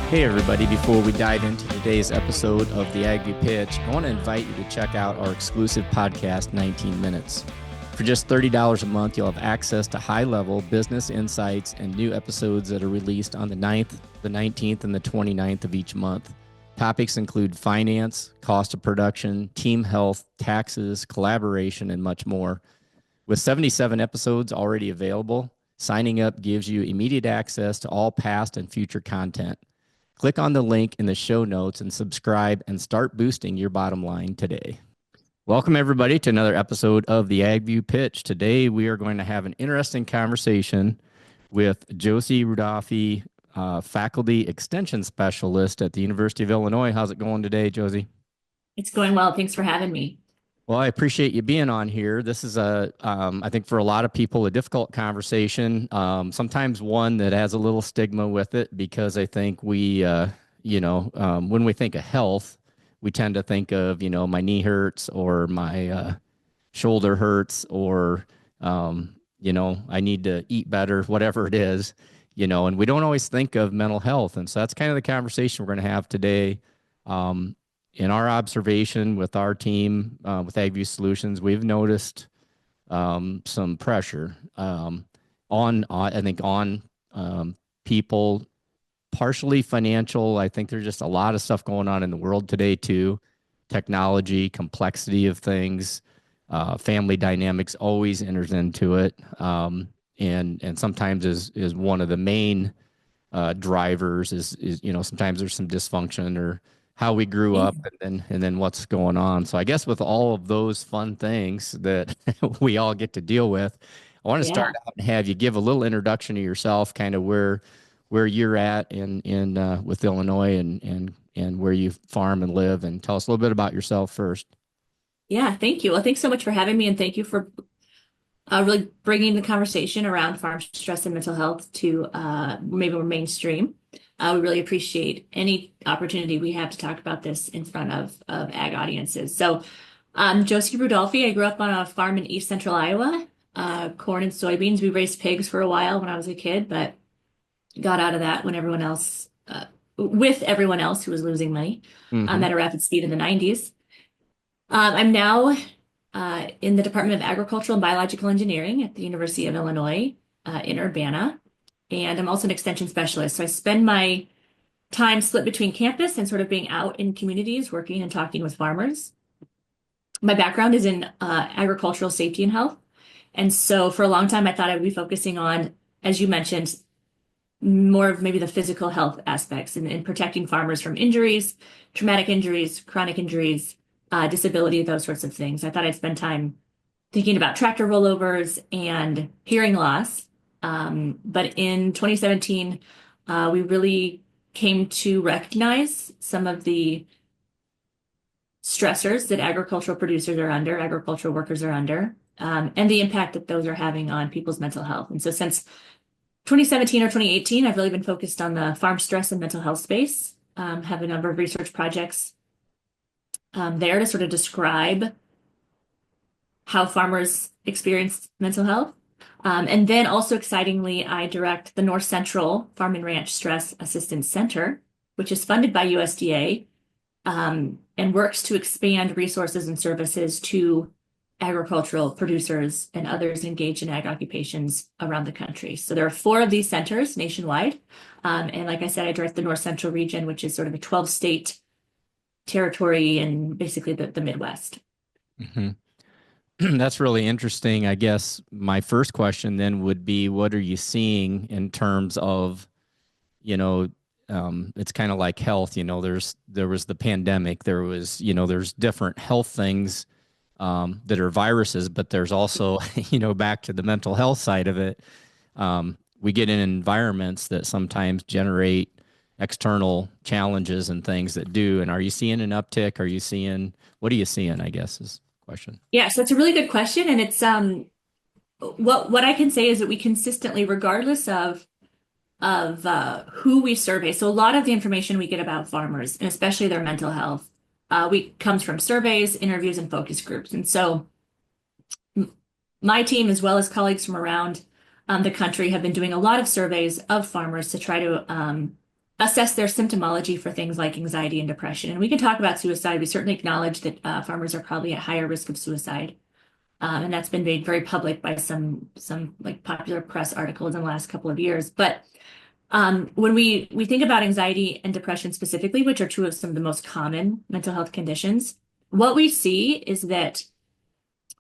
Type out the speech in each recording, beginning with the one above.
Hey everybody, before we dive into today's episode of the AgView Pitch, I want to invite you to check out our exclusive podcast, 19 Minutes. For just $30 a month, you'll have access to high-level business insights and new episodes that are released on the 9th, the 19th, and the 29th of each month. Topics include finance, cost of production, team health, taxes, collaboration, and much more. With 77 episodes already available, signing up gives you immediate access to all past and future content. Click on the link in the show notes and subscribe and start boosting your bottom line today. Welcome, everybody, to another episode of the AgView Pitch. Today, we are going to have an interesting conversation with Josie Rudolphi, Faculty Extension Specialist at the University of Illinois. How's it going today, Josie? It's going well. Thanks for having me. Well, I appreciate you being on here. This is I think for a lot of people, a difficult conversation. Sometimes one that has a little stigma with it because I think we, when we think of health, we tend to think of, my knee hurts or my shoulder hurts or, I need to eat better, whatever it is, and we don't always think of mental health. And so that's kind of the conversation we're going to have today. In our observation with our team, with AgView Solutions, we've noticed some pressure on people, partially financial. I think there's just a lot of stuff going on in the world today too. Technology, complexity of things, family dynamics always enters into it, and sometimes is one of the main drivers. Is sometimes there's some dysfunction or how we grew up and then what's going on. So I guess with all of those fun things that we all get to deal with, I want to start out and have you give a little introduction to yourself, kind of where you're at in with Illinois and where you farm and live, and tell us a little bit about yourself first. Yeah, thank you. Well, thanks so much for having me, and thank you for really bringing the conversation around farm stress and mental health to maybe more mainstream. We really appreciate any opportunity we have to talk about this in front of ag audiences. So Josie Rudolphi. I grew up on a farm in East Central Iowa, corn and soybeans. We raised pigs for a while when I was a kid, but got out of that when with everyone else who was losing money at a rapid speed in the 90s. I'm now in the Department of Agricultural and Biological Engineering at the University of Illinois in Urbana. And I'm also an extension specialist. So I spend my time split between campus and sort of being out in communities, working and talking with farmers. My background is in agricultural safety and health. And so for a long time, I thought I would be focusing on, as you mentioned, more of maybe the physical health aspects and protecting farmers from injuries, traumatic injuries, chronic injuries, disability, those sorts of things. I thought I'd spend time thinking about tractor rollovers and hearing loss. But in 2017, we really came to recognize some of the stressors that agricultural producers are under, agricultural workers are under, and the impact that those are having on people's mental health. And so since 2017 or 2018, I've really been focused on the farm stress and mental health space, have a number of research projects there to sort of describe how farmers experience mental health. And then also excitingly, I direct the North Central Farm and Ranch Stress Assistance Center, which is funded by USDA and works to expand resources and services to agricultural producers and others engaged in ag occupations around the country. So there are 4 of these centers nationwide. And like I said, I direct the North Central region, which is sort of a 12-state territory and basically the Midwest. Mm-hmm. That's really interesting. I guess my first question then would be, what are you seeing in terms of, it's kind of like health, there was the pandemic, there's different health things that are viruses, but there's also, back to the mental health side of it. We get in environments that sometimes generate external challenges and things that do. And are you seeing an uptick? What are you seeing, I guess, is question. Yeah, so it's a really good question. And it's what I can say is that we consistently, regardless of who we survey, so a lot of the information we get about farmers, and especially their mental health, comes from surveys, interviews, and focus groups. And so my team, as well as colleagues from around the country, have been doing a lot of surveys of farmers to try to assess their symptomology for things like anxiety and depression. And we can talk about suicide. We certainly acknowledge that farmers are probably at higher risk of suicide. And that's been made very public by some like popular press articles in the last couple of years. But when we think about anxiety and depression specifically, which are two of some of the most common mental health conditions, what we see is that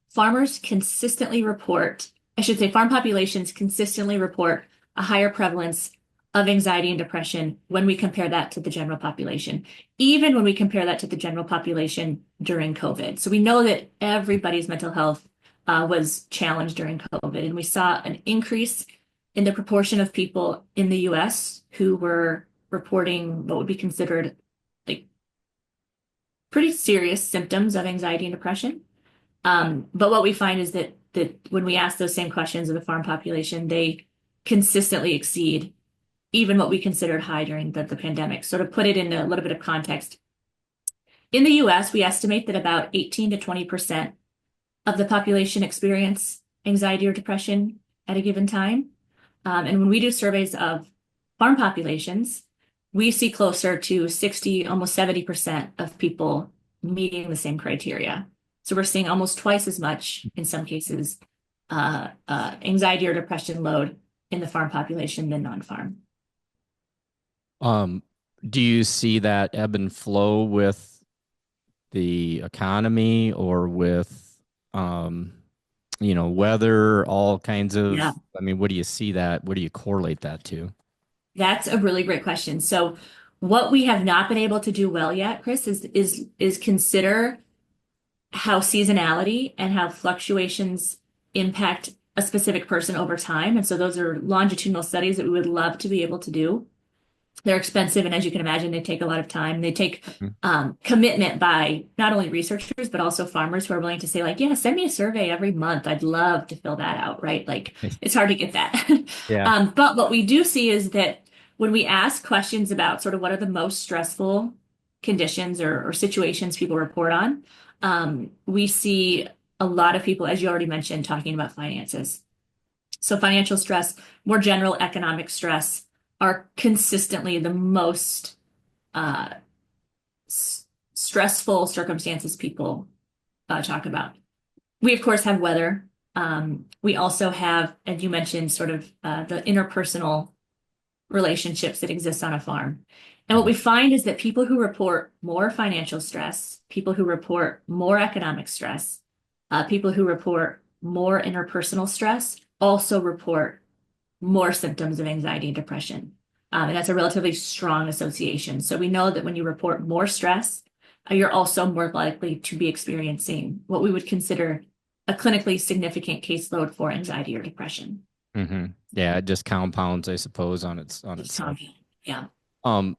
farmers consistently report, I should say, farm populations consistently report a higher prevalence of anxiety and depression when we compare that to the general population, even when we compare that to the general population during COVID. So we know that everybody's mental health was challenged during COVID, and we saw an increase in the proportion of people in the US who were reporting what would be considered like pretty serious symptoms of anxiety and depression. But what we find is that when we ask those same questions of the farm population, they consistently exceed even what we considered high during the pandemic. So to put it in a little bit of context, in the US, we estimate that about 18 to 20% of the population experience anxiety or depression at a given time. And when we do surveys of farm populations, we see closer to 60, almost 70% of people meeting the same criteria. So we're seeing almost twice as much, in some cases, anxiety or depression load in the farm population than non-farm. Um, do you see that ebb and flow with the economy or with, um, weather, all kinds Yeah, of, I mean, what do you see that? What do you correlate that to? that's a really great question. So what we have not been able to do well yet, Chris, is consider how seasonality and how fluctuations impact a specific person over time. And so those are longitudinal studies that we would love to be able to do. They're expensive, and as you can imagine, they take a lot of time. They take commitment by not only researchers, but also farmers who are willing to say, like, yeah, send me a survey every month. I'd love to fill that out, right? Like, it's hard to get that. Yeah. But what we do see is that when we ask questions about sort of what are the most stressful conditions or situations people report on, we see a lot of people, as you already mentioned, talking about finances. So financial stress, more general economic stress are consistently the most uh, stressful circumstances people talk about. We, of course, have weather. We also have, as you mentioned, sort of the interpersonal relationships that exist on a farm. And what we find is that people who report more financial stress, people who report more economic stress, people who report more interpersonal stress also report more symptoms of anxiety and depression. And that's a relatively strong association. So we know that when you report more stress, you're also more likely to be experiencing what we would consider a clinically significant caseload for anxiety or depression. Hmm. Yeah, it just compounds, I suppose, on It's itself. common. Yeah. Um,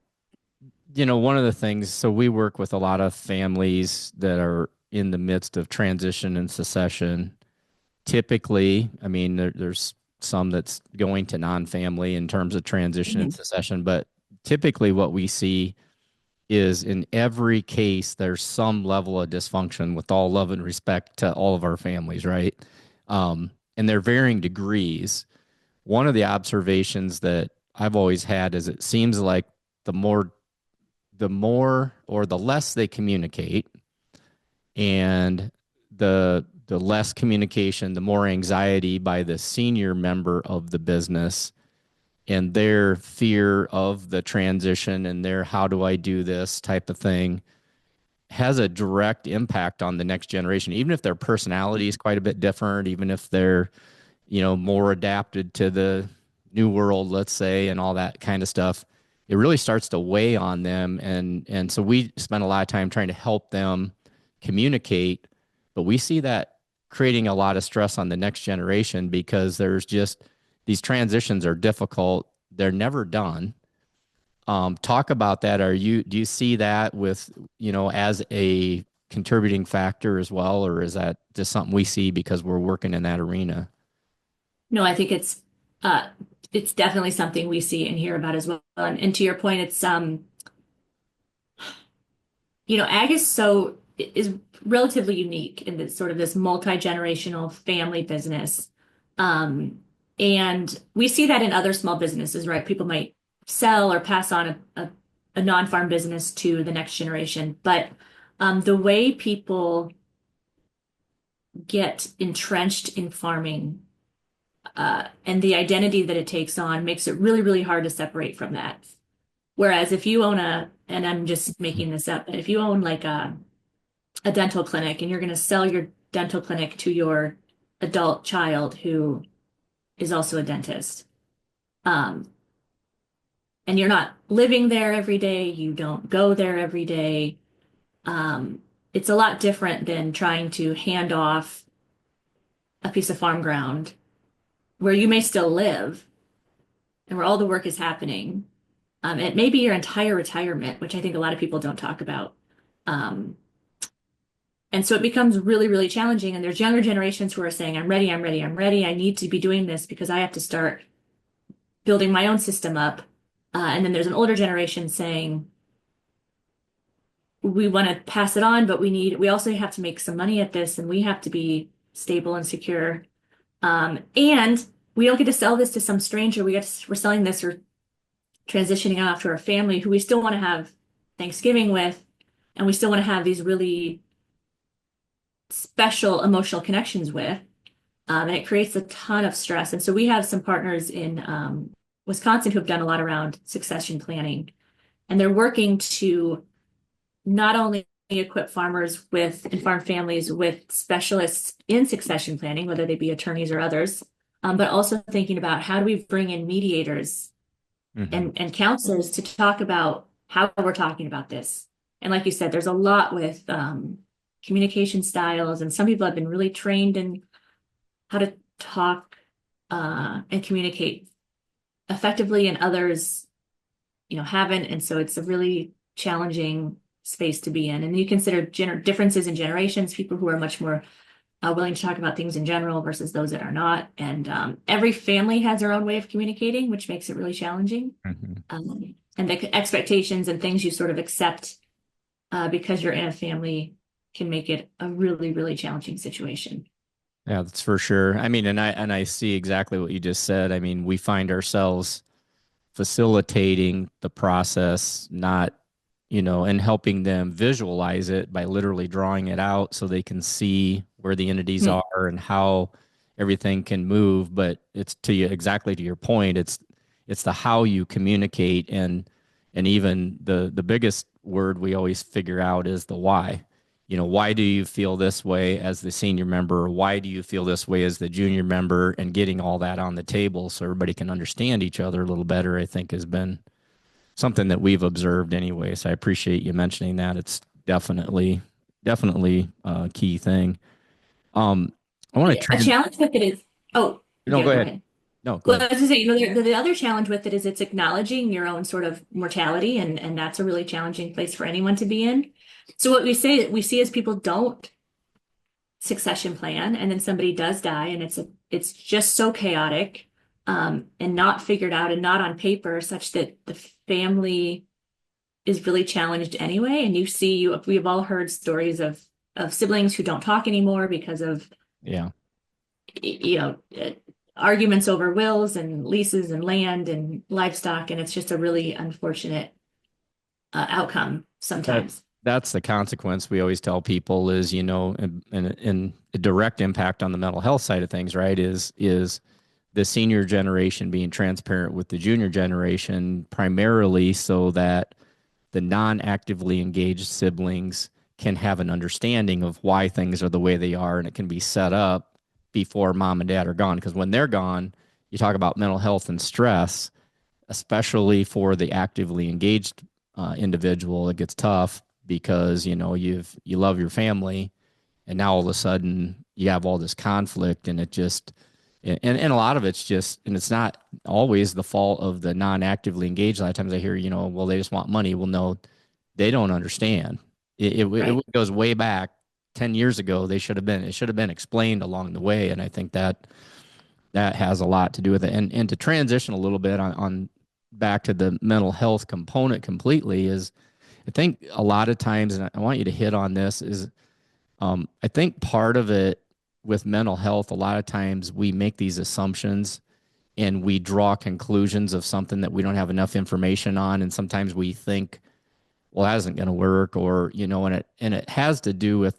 one of the things, so we work with a lot of families that are in the midst of transition and secession. Typically, I mean, there's some that's going to non-family in terms of transition and Mhm. secession, but typically what we see is in every case there's some level of dysfunction, with all love and respect to all of our families, right? And they're varying degrees. One of the observations that I've always had is it seems like the more or the less they communicate, and the less communication, the more anxiety by the senior member of the business, and their fear of the transition and their how do I do this type of thing has a direct impact on the next generation. Even if their personality is quite a bit different, even if they're, more adapted to the new world, let's say, and all that kind of stuff, it really starts to weigh on them. And so we spend a lot of time trying to help them communicate, but we see that creating a lot of stress on the next generation because there's just these transitions are difficult. They're never done. Talk about that. Do you see that with, as a contributing factor as well, or is that just something we see because we're working in that arena? No, I think it's definitely something we see and hear about as well. And to your point, it's ag is so is relatively unique in this sort of this multi-generational family business. Um, and we see that in other small businesses, right? People might sell or pass on a non-farm business to the next generation. But the way people get entrenched in farming and the identity that it takes on makes it really, really hard to separate from that. Whereas if you own and I'm just making this up, but if you own like a dental clinic and you're going to sell your dental clinic to your adult child who is also a dentist, um, and you're not living there every day, you don't go there every day, it's a lot different than trying to hand off a piece of farm ground where you may still live and where all the work is happening. It may be your entire retirement, which I think a lot of people don't talk about. Um, and so it becomes really, really challenging. And there's younger generations who are saying, I'm ready, I'm ready, I'm ready. I need to be doing this because I have to start building my own system up. And then there's an older generation saying, we want to pass it on, but we also have to make some money at this and we have to be stable and secure. And we don't get to sell this to some stranger. We're selling this or transitioning off to our family who we still want to have Thanksgiving with, and we still want to have these really special emotional connections with. And it creates a ton of stress. And so we have some partners in Wisconsin who have done a lot around succession planning, and they're working to not only equip farmers with and farm families with specialists in succession planning, whether they be attorneys or others, but also thinking about how do we bring in mediators and counselors to talk about how we're talking about this. And like you said, there's a lot with communication styles, and some people have been really trained in how to talk and communicate effectively, and others, haven't. And so it's a really challenging space to be in. And you consider differences in generations, people who are much more willing to talk about things in general versus those that are not. And every family has their own way of communicating, which makes it really challenging. And the expectations and things you sort of accept because you're in a family can make it a really, really challenging situation. Yeah, that's for sure. I mean, and I see exactly what you just said. I mean, we find ourselves facilitating the process, not, and helping them visualize it by literally drawing it out so they can see where the entities Hmm. are and how everything can move. But it's to you exactly to your point. It's the how you communicate, and even the biggest word we always figure out is the why. Why do you feel this way as the senior member? Why do you feel this way as the junior member? And getting all that on the table so everybody can understand each other a little better, I think, has been something that we've observed anyway. So I appreciate you mentioning that. It's definitely a key thing. I want to A trans. challenge with it is, oh, No, yeah, go go ahead. ahead. No, go Well, ahead. I was to say, the other challenge with it is it's acknowledging your own sort of mortality, and that's a really challenging place for anyone to be in. So what we see is people don't succession plan, and then somebody does die, and it's just so chaotic, and not figured out and not on paper, such that the family is really challenged anyway. And we've all heard stories of siblings who don't talk anymore because of Yeah. you know, arguments over wills and leases and land and livestock, and it's just a really unfortunate outcome That sometimes. that's the consequence we always tell people is, and a direct impact on the mental health side of things, right? Is the senior generation being transparent with the junior generation primarily so that the non-actively engaged siblings can have an understanding of why things are the way they are, and it can be set up before mom and dad are gone. Because when they're gone, you talk about mental health and stress, especially for the actively engaged individual. It gets tough because you love your family, and now all of a sudden you have all this conflict, and it just and a lot of it's just, and it's not always the fault of the non-actively engaged. A lot of times I hear, well, they just want money. Well, no, they don't understand. Right. It goes way back 10 years ago. It should have been explained along the way. And I think that has a lot to do with it. And to transition a little bit on back to the mental health component completely is, I think a lot of times, and I want you to hit on this, is I think part of it with mental health, a lot of times we make these assumptions and we draw conclusions of something that we don't have enough information on. And sometimes we think, well, that isn't going to work, or, and it has to do with,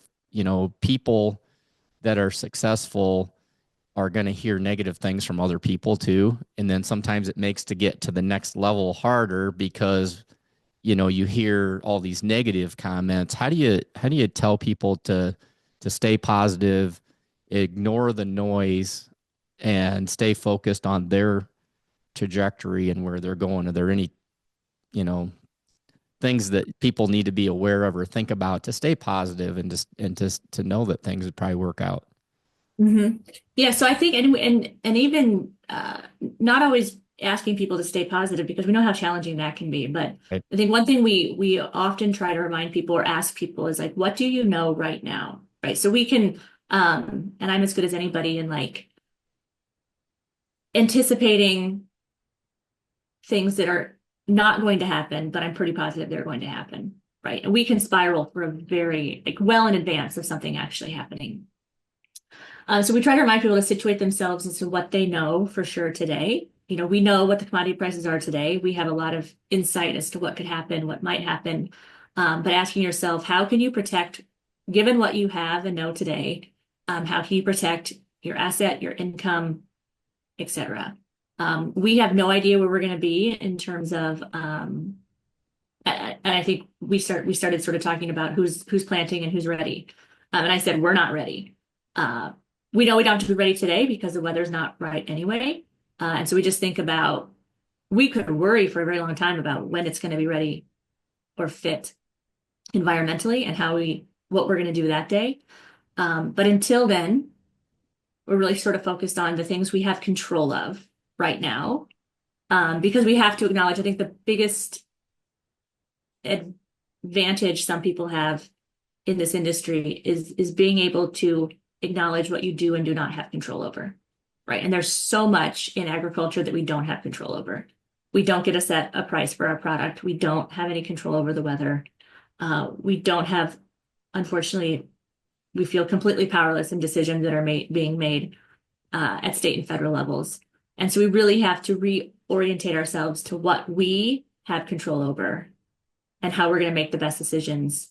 people that are successful are going to hear negative things from other people too. And then sometimes it makes to get to the next level harder because you hear all these negative comments. How do you tell people to stay positive, ignore the noise, and stay focused on their trajectory and where they're going? Are there any you know things that people need to be aware of or think about to stay positive and just to know that things would probably work out? hmm Yeah, so I think, and even not always asking people to stay positive because we know how challenging that can be. But Right. I think one thing we often try to remind people or ask people is like, what do you know right now? Right. So we can, and I'm as good as anybody in like anticipating things that are not going to happen, but I'm pretty positive they're going to happen. Right. And we can spiral for a very like well in advance of something actually happening. So we try to remind people to situate themselves as to what they know for sure today. We know what the commodity prices are today. We have a lot of insight as to what could happen, what might happen. But asking yourself, how can you protect, given what you have and know today, how can you protect your asset, your income, etc. We have no idea where we're going to be in terms of, and I think we started sort of talking about who's planting and who's ready. And I said, we're not ready. Uh, we know we don't have to be ready today because the weather's not right anyway. And so we just think about, we could worry for a very long time about when it's going to be ready or fit environmentally and what we're going to do that day. But until then, we're really sort of focused on the things we have control of right now. Because we have to acknowledge, I think the biggest advantage some people have in this industry is being able to acknowledge what you do and do not have control over, right? And there's so much in agriculture that we don't have control over. We don't get to set a price for our product. We don't have any control over the weather. We don't have, unfortunately, we feel completely powerless in decisions that are being made at state and federal levels. And so we really have to reorientate ourselves to what we have control over and how we're going to make the best decisions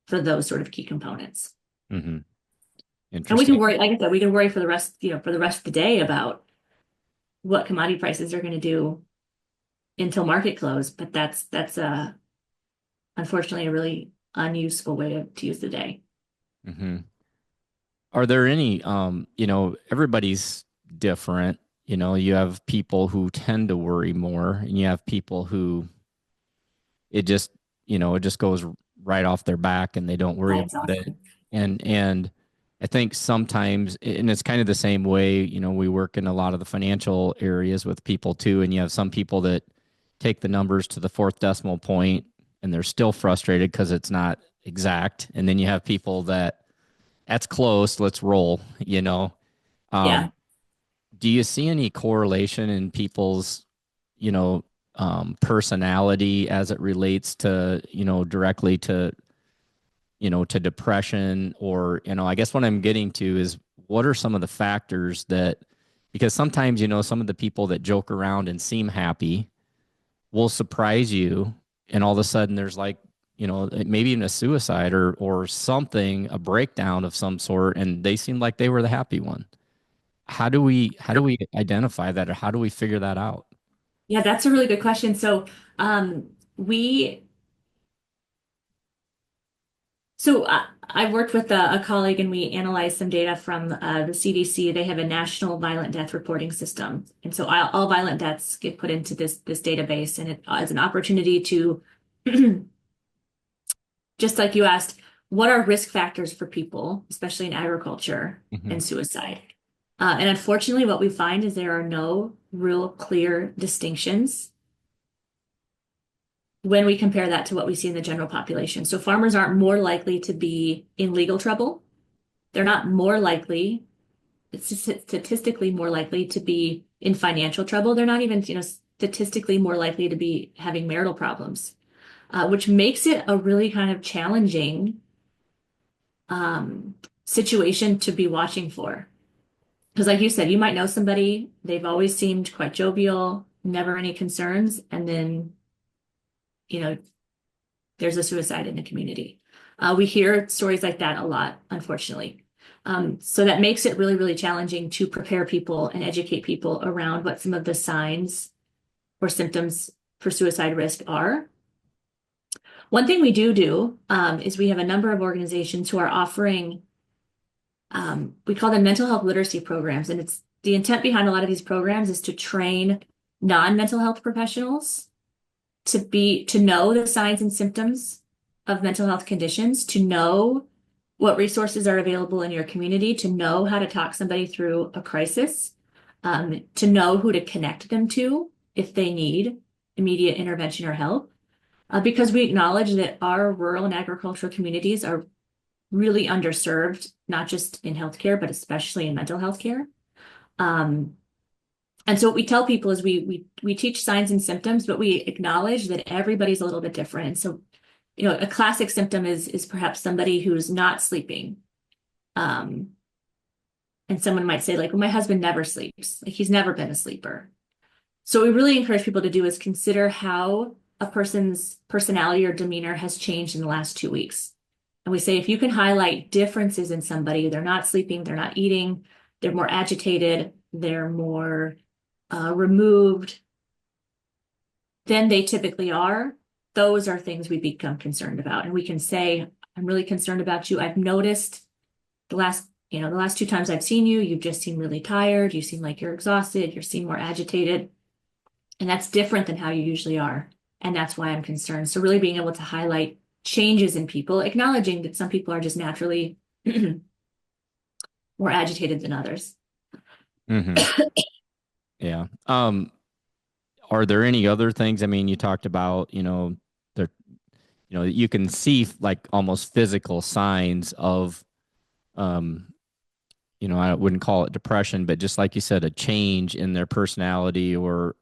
for those sort of key components. Mm-hmm. And we can Interesting. worry, like I said, we can worry for the rest, for the rest of the day about what commodity prices are going to do until market close. But that's unfortunately a really unuseful way to use the day. Mm-hmm. Are there any, everybody's different. You have people who tend to worry more, and you have people who it just, it just goes right off their back and they don't worry That's about it. awesome. And I think sometimes, and it's kind of the same way, we work in a lot of the financial areas with people too. And you have some people that take the numbers to the fourth decimal point and they're still frustrated because it's not exact. And then you have people that's close, let's roll. Yeah. Um, do you see any correlation in people's, you know, personality as it relates to, directly to, to depression? Or, I guess what I'm getting to is what are some of the factors that, because sometimes, some of the people that joke around and seem happy will surprise you. And all of a sudden there's like, maybe even a suicide or something, a breakdown of some sort, and they seem like they were the happy one. How do we identify that, or how do we figure that out? Yeah, that's a really good question. So, we I worked with a colleague and we analyzed some data from the CDC. They have a national violent death reporting system. And so all violent deaths get put into this database, and it is an opportunity to, just like you asked, what are risk factors for people, especially in agriculture Hmm. and suicide? And unfortunately, what we find is there are no real clear distinctions when we compare that to what we see in the general population. So farmers aren't more likely to be in legal trouble. They're not more likely, it's just statistically more likely to be in financial trouble. They're not even, statistically more likely to be having marital problems. which makes it a really kind of challenging situation to be watching for. Because like you said, you might know somebody, they've always seemed quite jovial, never any concerns, and then, you know, there's a suicide in the community. We hear stories like that a lot, unfortunately. So that makes it really, really challenging to prepare people and educate people around what some of the signs or symptoms for suicide risk are. One thing we do is we have a number of organizations who are offering, we call them mental health literacy programs. And it's the intent behind a lot of these programs is to train non-mental health professionals to know the signs and symptoms of mental health conditions, to know what resources are available in your community, to know how to talk somebody through a crisis, to know who to connect them to if they need immediate intervention or help. Because we acknowledge that our rural and agricultural communities are really underserved, not just in healthcare, but especially in mental health care. And so what we tell people is we teach signs and symptoms, but we acknowledge that everybody's a little bit different. So, you know, a classic symptom is perhaps somebody who's not sleeping. And someone might say, like, well, my husband never sleeps. Like, he's never been a sleeper. So what we really encourage people to do is consider how a person's personality or demeanor has changed in the last 2 weeks. And we say, if you can highlight differences in somebody, they're not sleeping, they're not eating, they're more agitated, they're more removed than they typically are, those are things we become concerned about. And we can say, I'm really concerned about you. I've noticed the last 2 times I've seen you, you've just seemed really tired. You seem like you're exhausted. You seem more agitated. And that's different than how you usually are. And that's why I'm concerned. So really being able to highlight changes in people, acknowledging that some people are just naturally more agitated than others. Mm-hmm. Yeah. Are there any other things? I mean, you talked about, there, you can see like almost physical signs of, I wouldn't call it depression, but just like you said, a change in their personality or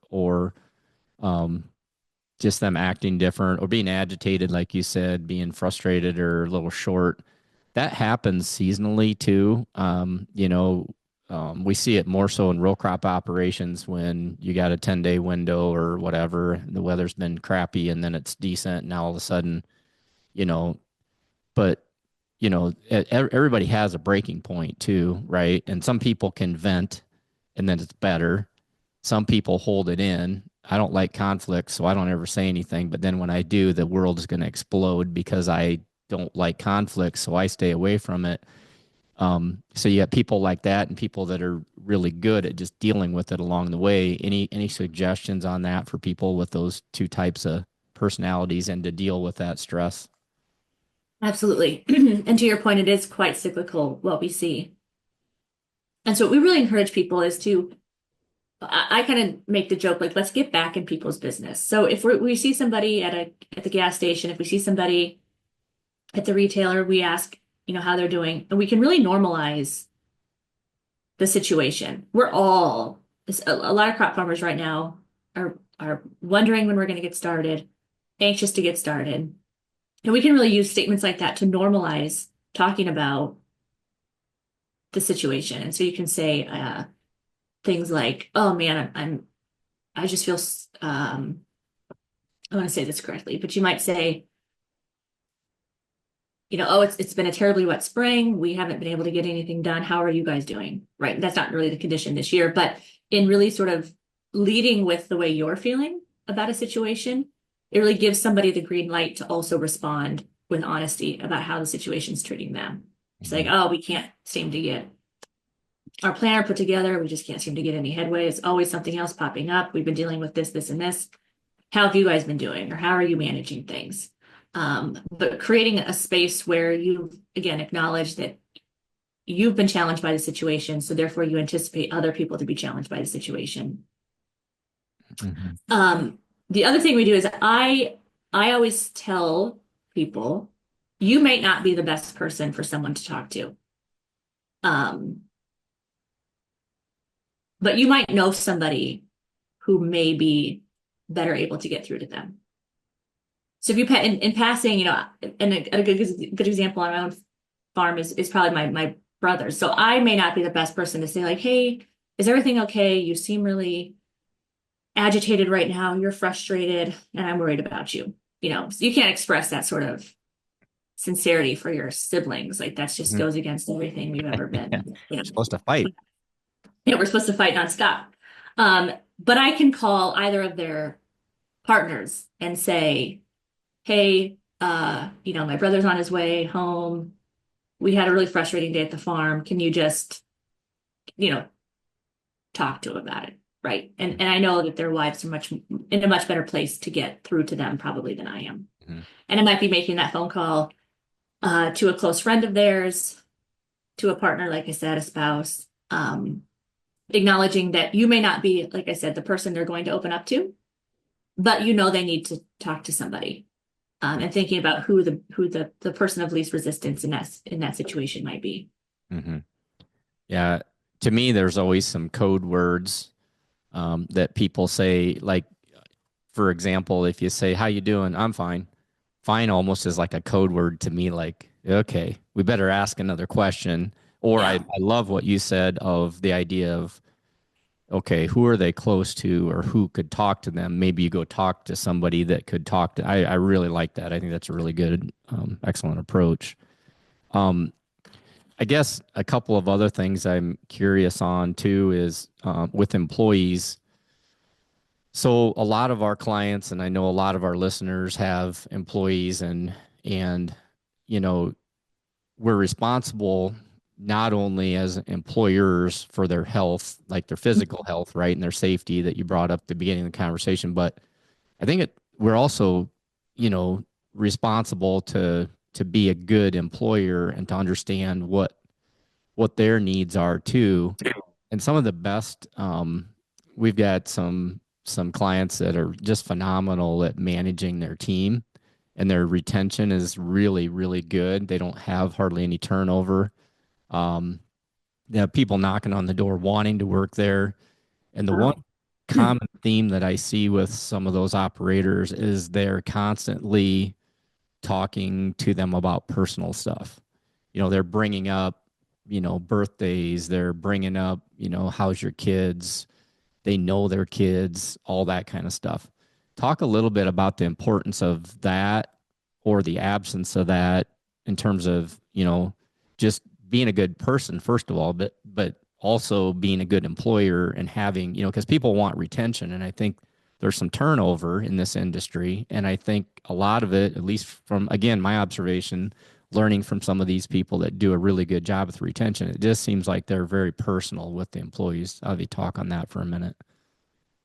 just them acting different or being agitated, like you said, being frustrated or a little short. That happens seasonally too. We see it more so in row crop operations when you got a 10-day window or whatever, the weather's been crappy and then it's decent. Now all of a sudden, you know, but everybody has a breaking point too, right? And some people can vent and then it's better. Some people hold it in. I don't like conflict, so I don't ever say anything. But then when I do, the world is going to explode because I don't like conflict, so I stay away from it. So you have people like that and people that are really good at just dealing with it along the way. Any suggestions on that for people with those two types of personalities and to deal with that stress? Absolutely. And to your point, it is quite cyclical what we see. And so what we really encourage people is I kind of make the joke, like, let's get back in people's business. So if we see somebody at the gas station, if we see somebody at the retailer, we ask, how they're doing, and we can really normalize the situation. A lot of crop farmers right now are wondering when we're going to get started, anxious to get started. And we can really use statements like that to normalize talking about the situation. And so you can say things like, "Oh man, I just feel." I want to say this correctly, but you might say, "Oh, it's been a terribly wet spring. We haven't been able to get anything done. How are you guys doing?" Right? That's not really the condition this year, but in really sort of leading with the way you're feeling about a situation, it really gives somebody the green light to also respond with honesty about how the situation's treating them. It's like, "Oh, we can't seem to get our planner put together. We just can't seem to get any headway. It's always something else popping up. We've been dealing with this, this, and this. How have you guys been doing? Or how are you managing things?" But creating a space where you, again, acknowledge that you've been challenged by the situation. So therefore you anticipate other people to be challenged by the situation. Mm-hmm. The other thing we do is I always tell people, you may not be the best person for someone to talk to. But you might know somebody who may be better able to get through to them. So if you in passing, and a good example on my own farm is probably my brother. So I may not be the best person to say like, hey, is everything okay? You seem really agitated right now. You're frustrated, and I'm worried about you. So you can't express that sort of sincerity for your siblings. Like that just Mhm. goes against everything we've ever Yeah. been. We're supposed to fight. We're supposed to fight nonstop. But I can call either of their partners and say, hey, my brother's on his way home. We had a really frustrating day at the farm. Can you just, you know, talk to him about it? Right. And I know that their wives are in a much better place to get through to them probably than I am. Mhm. And I might be making that phone call to a close friend of theirs, to a partner, like I said, a spouse, acknowledging that you may not be, like I said, the person they're going to open up to, but they need to talk to somebody. And thinking about who the person of least resistance in that situation might be. Mhm. Yeah. To me, there's always some code words that people say. Like, for example, if you say, "How you doing?" "I'm fine." Fine almost is like a code word to me. Like, okay, we better ask another question. Or I Yeah. love what you said of the idea of, okay, who are they close to or who could talk to them? Maybe you go talk to somebody that could talk to. I really like that. I think that's a really good, excellent approach. Um, I guess a couple of other things I'm curious on too is with employees. So a lot of our clients, and I know a lot of our listeners have employees, and you know we're responsible not only as employers for their health, like their physical health, right, and their safety that you brought up at the beginning of the conversation, but I think we're also, you know, responsible to be a good employer and to understand what their needs are too. And some of the best, we've got some clients that are just phenomenal at managing their team, and their retention is really really good. They don't have hardly any turnover. Um, they have people knocking on the door wanting to work there. And the one Wow. common theme that I see with some of those operators is they're constantly talking to them about personal stuff. They're bringing up, birthdays, they're bringing up, how's your kids? They know their kids, all that kind of stuff. Talk a little bit about the importance of that or the absence of that in terms of, just being a good person, first of all, but also being a good employer and having, because people want retention. And I think there's some turnover in this industry. And I think a lot of it, at least from, again, my observation, learning from some of these people that do a really good job with retention, it just seems like they're very personal with the employees. How do you talk on that for a minute?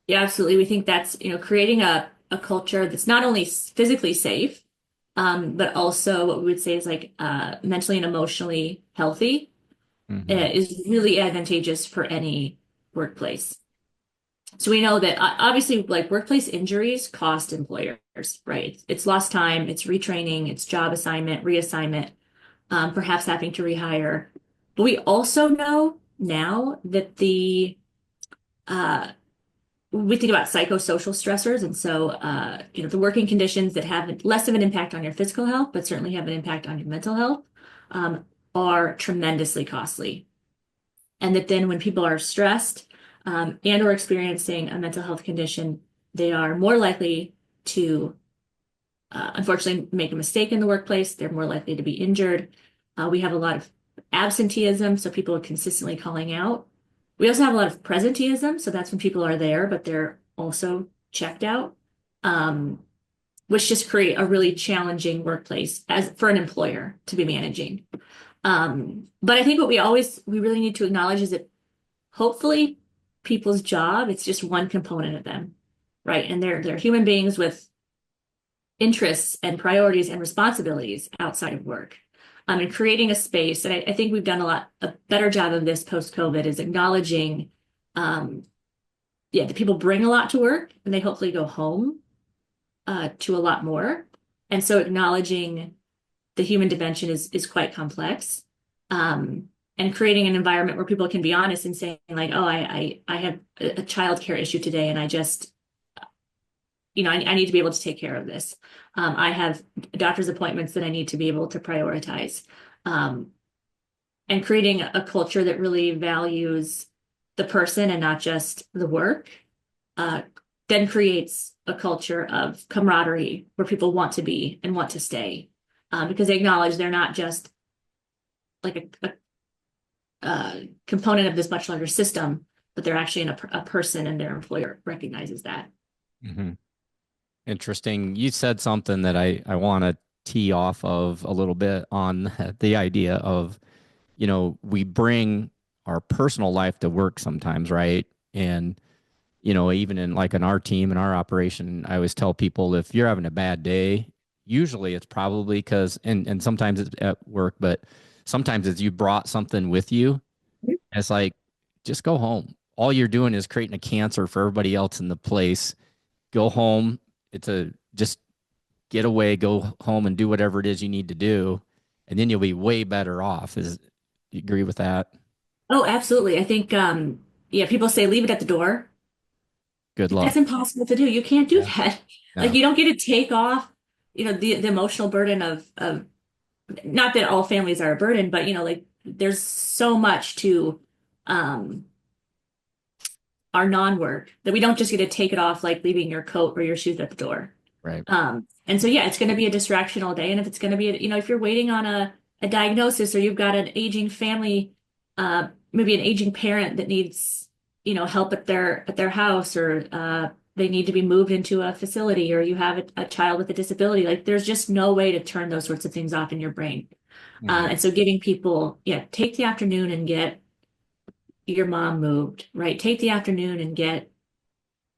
Yeah, absolutely. We think that's, creating a culture that's not only physically safe, but also what we would say is like mentally and emotionally healthy Mm-hmm. is really advantageous for any workplace. So we know that obviously like workplace injuries cost employers, right? It's lost time, it's retraining, it's job assignment, reassignment, perhaps having to rehire. But we also know now that uh, we think about psychosocial stressors. And so, the working conditions that have less of an impact on your physical health, but certainly have an impact on your mental health, um, are tremendously costly. And that then when people are stressed, and or experiencing a mental health condition, they are more likely to unfortunately make a mistake in the workplace. They're more likely to be injured. We have a lot of absenteeism, so people are consistently calling out. We also have a lot of presenteeism, so that's when people are there, but they're also checked out, um, which just create a really challenging workplace as for an employer to be managing. But I think what we really need to acknowledge is that hopefully people's job, it's just one component of them, right? And they're human beings with interests and priorities and responsibilities outside of work. And creating a space, and I think we've done a better job of this post-COVID is acknowledging, um, yeah, that people bring a lot to work and they hopefully go home to a lot more. And so acknowledging the human dimension is quite complex. And creating an environment where people can be honest and saying like, oh, I have a childcare issue today and I just I need to be able to take care of this. I have doctor's appointments that I need to be able to prioritize. Um, and creating a culture that really values the person and not just the work, uh, then creates a culture of camaraderie where people want to be and want to stay, because they acknowledge they're not just like a component of this much larger system, but they're actually a person, and their employer recognizes that. Hmm. Interesting. You said something that I want to tee off of a little bit on the idea of, we bring our personal life to work sometimes, right? And, even in our team and our operation, I always tell people if you're having a bad day, usually it's probably because, and sometimes it's at work, but sometimes it's you brought something with you. And it's like, just go home. All you're doing is creating a cancer for everybody else in the place. Go home. It's a just get away, go home and do whatever it is you need to do. And then you'll be way better off. You agree with that? Oh, absolutely. I think, yeah, people say leave it at the door. Good That's luck. impossible to do. You can't do Yeah. that. Like No. you don't get to take off, the emotional burden of not that all families are a burden, but like there's so much to um our non-work that we don't just get to take it off like leaving your coat or your shoes at the door. Right. And so yeah, it's going to be a distraction all day. And if it's going to be, if you're waiting on a diagnosis, or you've got an aging family, maybe an aging parent that needs, help at their house, or they need to be moved into a facility, or you have a child with a disability, like there's just no way to turn those sorts of things off in your brain. Hmm. And so giving people, yeah, take the afternoon and get your mom moved, right? Take the afternoon and get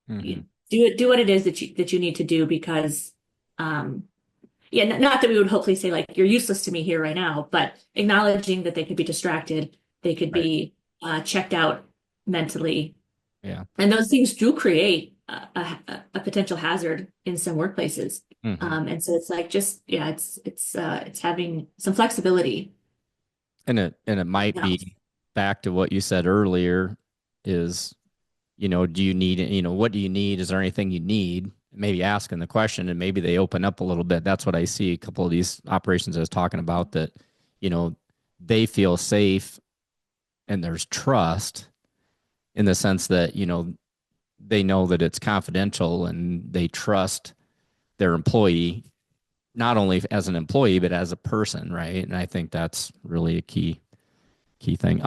Hmm. you do what it is that you need to do, because um yeah, not that we would hopefully say like you're useless to me here right now, but acknowledging that they could be distracted, they could Right. be checked out mentally, Yeah. and those things do create a potential hazard in some workplaces. Hmm. And so it's like just yeah, it's having some flexibility. And it might Yeah. be back to what you said earlier is, do you need, what do you need? Is there anything you need? Maybe asking the question and maybe they open up a little bit. That's what I see a couple of these operations I was talking about that, you know, they feel safe and there's trust in the sense that, they know that it's confidential and they trust their employee, not only as an employee, but as a person. Right. And I think that's really a key thing.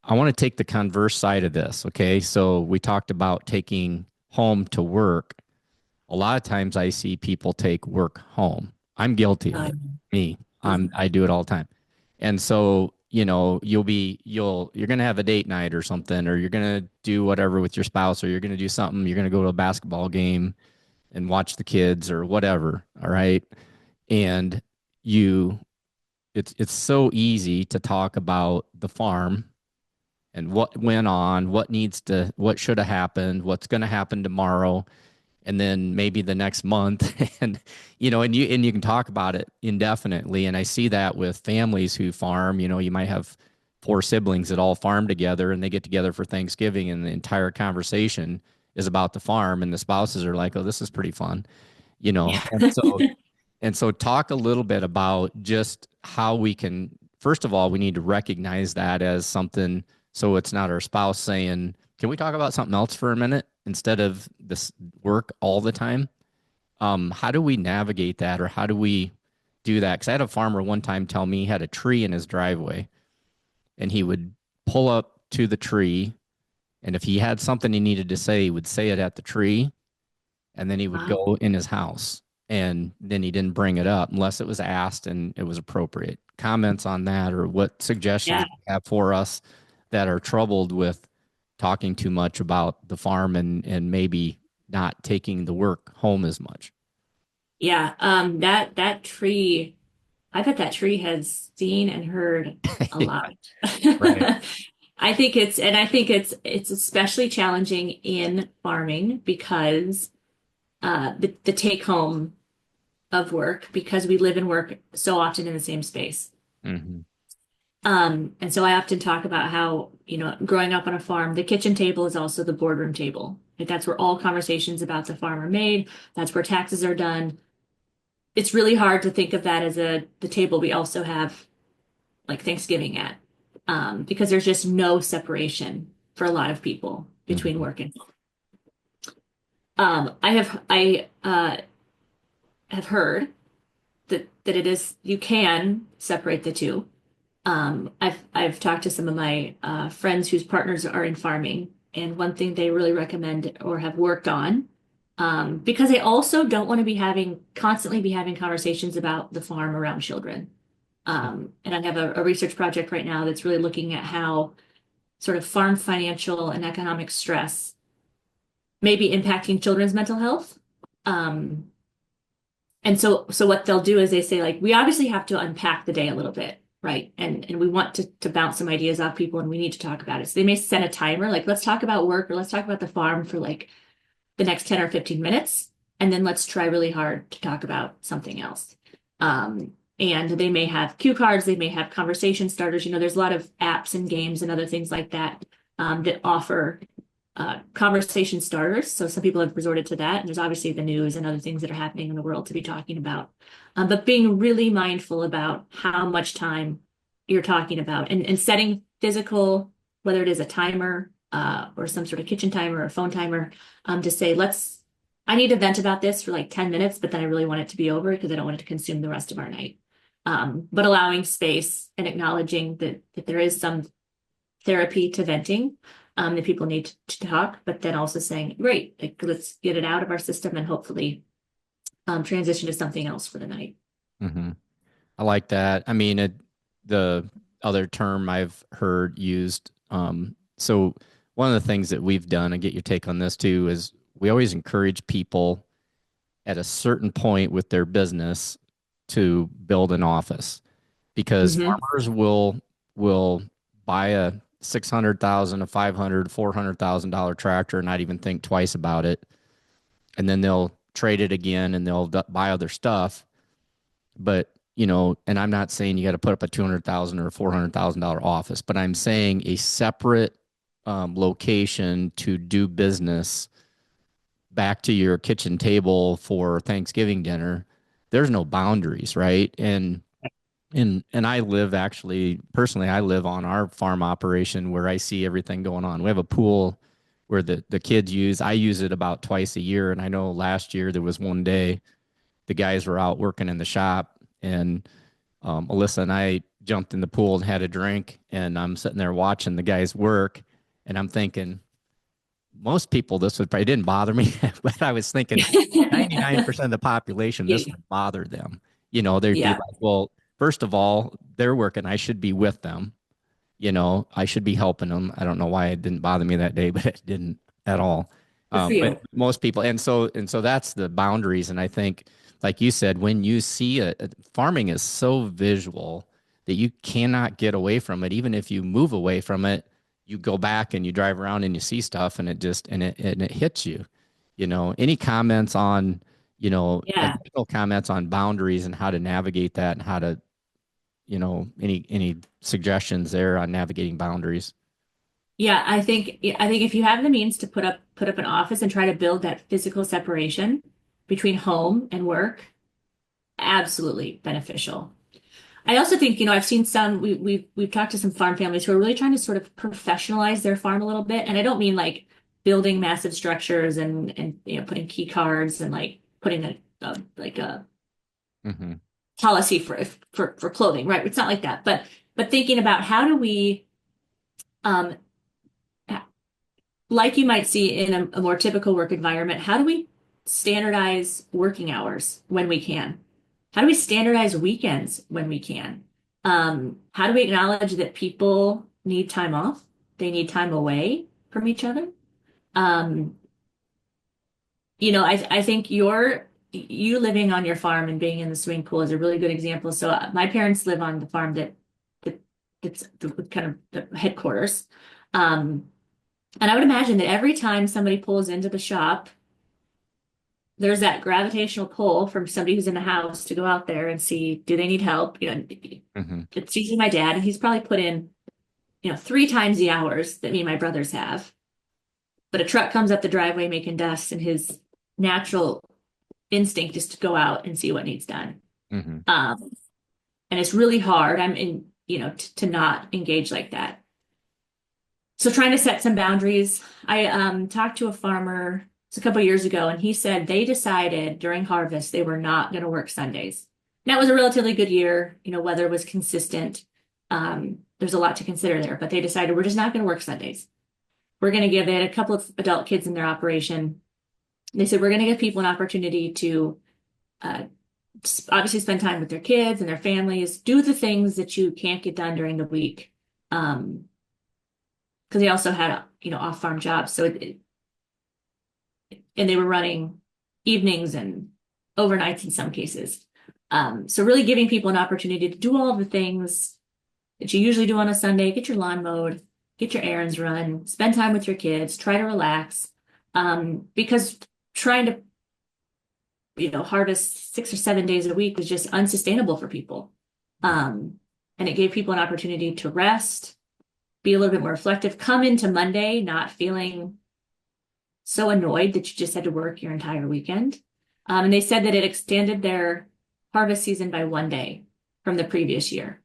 I want to take the converse side of this. Okay. So we talked about taking home to work. A lot of times I see people take work home. I'm guilty of it. Me. I do it all the time. And so, you're going to have a date night or something, or you're going to do whatever with your spouse, or you're going to do something, you're going to go to a basketball game and watch the kids or whatever. All right. And you, it's so easy to talk about the farm and what went on, what should have happened, what's going to happen tomorrow, and then maybe the next month, and and you can talk about it indefinitely. And I see that with families who farm. You might have four siblings that all farm together, and they get together for Thanksgiving, and the entire conversation is about the farm, and the spouses are like, "Oh, this is pretty fun," Yeah. And so talk a little bit about just how we can, first of all, we need to recognize that as something so it's not our spouse saying, can we talk about something else for a minute instead of this work all the time? How do we navigate that, or how do we do that? Because I had a farmer one time tell me he had a tree in his driveway and he would pull up to the tree. And if he had something he needed to say, he would say it at the tree, and then he would Wow. go in his house, and then he didn't bring it up unless it was asked and it was appropriate. Comments on that, or what suggestions Yeah. you have for us that are troubled with talking too much about the farm and maybe not taking the work home as much. Yeah. That tree, I bet that tree has seen and heard a Yeah, lot. right. I think it's especially challenging in farming because the take home of work, because we live and work so often in the same space. Hmm. And so I often talk about how, growing up on a farm, the kitchen table is also the boardroom table. Like that's where all conversations about the farm are made. That's where taxes are done. It's really hard to think of that as the table we also have like Thanksgiving at, because there's just no separation for a lot of people between Mhm. work and home. I have heard that it is you can separate the two. I've talked to some of my friends whose partners are in farming, and one thing they really recommend or have worked on, because they also don't want to be constantly be having conversations about the farm around children. And I have a research project right now that's really looking at how sort of farm financial and economic stress may be impacting children's mental health. Um, and so what they'll do is they say, like, we obviously have to unpack the day a little bit, right? And we want to bounce some ideas off people and we need to talk about it. So they may set a timer, like, let's talk about work or let's talk about the farm for like the next 10 or 15 minutes. And then let's try really hard to talk about something else. And they may have cue cards, they may have conversation starters. There's a lot of apps and games and other things like that that offer conversation starters. So some people have resorted to that. And there's obviously the news and other things that are happening in the world to be talking about. But being really mindful about how much time you're talking about and setting physical, whether it is a timer or some sort of kitchen timer or phone timer, to say, I need to vent about this for like 10 minutes, but then I really want it to be over because I don't want it to consume the rest of our night. But allowing space and acknowledging that there is some therapy to venting, that people need to talk, but then also saying, great, like, let's get it out of our system and hopefully transition to something else for the night. hmm I like that. I mean, the other term I've heard used. So one of the things that we've done, and get your take on this too, is we always encourage people at a certain point with their business to build an office because Hmm. farmers will buy a 600,000, a 500, $400,000 tractor and not even think twice about it, and then they'll trade it again and they'll buy other stuff. But and I'm not saying you got to put up a 200,000 or $400,000 office, but I'm saying a separate location to do business back to your kitchen table for Thanksgiving dinner. There's no boundaries, right? And I live, actually personally, I live on our farm operation where I see everything going on. We have a pool where the kids use. I use it about twice a year, and I know last year there was one day the guys were out working in the shop, and Alyssa and I jumped in the pool and had a drink, and I'm sitting there watching the guys work, and I'm thinking, most people, this would probably didn't bother me, but I was thinking 99% of the population, this Yeah. would bother them. They'd be Yeah, like, well, first of all, they're working. I should be with them. I should be helping them. I don't know why it didn't bother me that day, but it didn't at all. good for But you. most people, and so that's the boundaries. And I think, like you said, when you see farming is so visual that you cannot get away from it. Even if you move away from it, you go back and you drive around and you see stuff, and it hits you. Any comments on, Yeah. additional comments on boundaries and how to navigate that, and how to, any suggestions there on navigating boundaries? Yeah, I think if you have the means to put up an office and try to build that physical separation between home and work, absolutely beneficial. I also think, I've seen we've talked to some farm families who are really trying to sort of professionalize their farm a little bit. And I don't mean like building massive structures and putting key cards and like putting a hmm policy for clothing, right? It's not like that. But thinking about how do we um like you might see in a more typical work environment, how do we standardize working hours when we can? How do we standardize weekends when we can? How do we acknowledge that people need time off? They need time away from each other. Um, I think you living on your farm and being in the swimming pool is a really good example. So my parents live on the farm that that's kind of the headquarters. Um, and I would imagine that every time somebody pulls into the shop, there's that gravitational pull from somebody who's in the house to go out there and see, do they need help? Mm-hmm. It's usually my dad, and he's probably put in, 3 times the hours that me and my brothers have. But a truck comes up the driveway making dust, and his natural instinct is to go out and see what needs done. Mm-hmm. Um, and it's really hard. I'm in, to not engage like that. So trying to set some boundaries. I talked to a farmer a couple of years ago, and he said they decided during harvest they were not going to work Sundays. And that was a relatively good year. Weather was consistent. There's a lot to consider there, but they decided we're just not going to work Sundays. They had a couple of adult kids in their operation. They said we're going to give people an opportunity to uh, obviously spend time with their kids and their families, do the things that you can't get done during the week. Because they also had, off-farm jobs. So and they were running evenings and overnights in some cases. So really giving people an opportunity to do all of the things that you usually do on a Sunday, get your lawn mowed, get your errands run, spend time with your kids, try to relax. Because trying to, harvest 6 or 7 days a week was just unsustainable for people. And it gave people an opportunity to rest, be a little bit more reflective, come into Monday not feeling so annoyed that you just had to work your entire weekend. And they said that it extended their harvest season by 1 day from the previous year.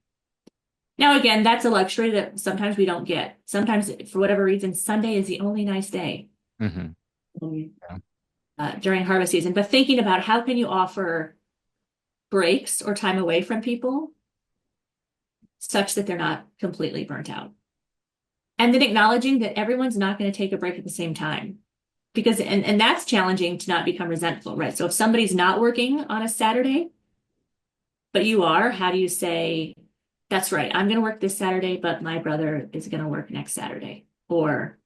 Now, again, that's a luxury that sometimes we don't get. Sometimes, for whatever reason, Sunday is the only nice day Mm-hmm. Yeah. During harvest season. But thinking about how can you offer breaks or time away from people such that they're not completely burnt out. And then acknowledging that everyone's not going to take a break at the same time. Because, and that's challenging to not become resentful, right? So if somebody's not working on a Saturday, but you are, how do you say, that's right, I'm going to work this Saturday, but my brother is going to work next Saturday? Or,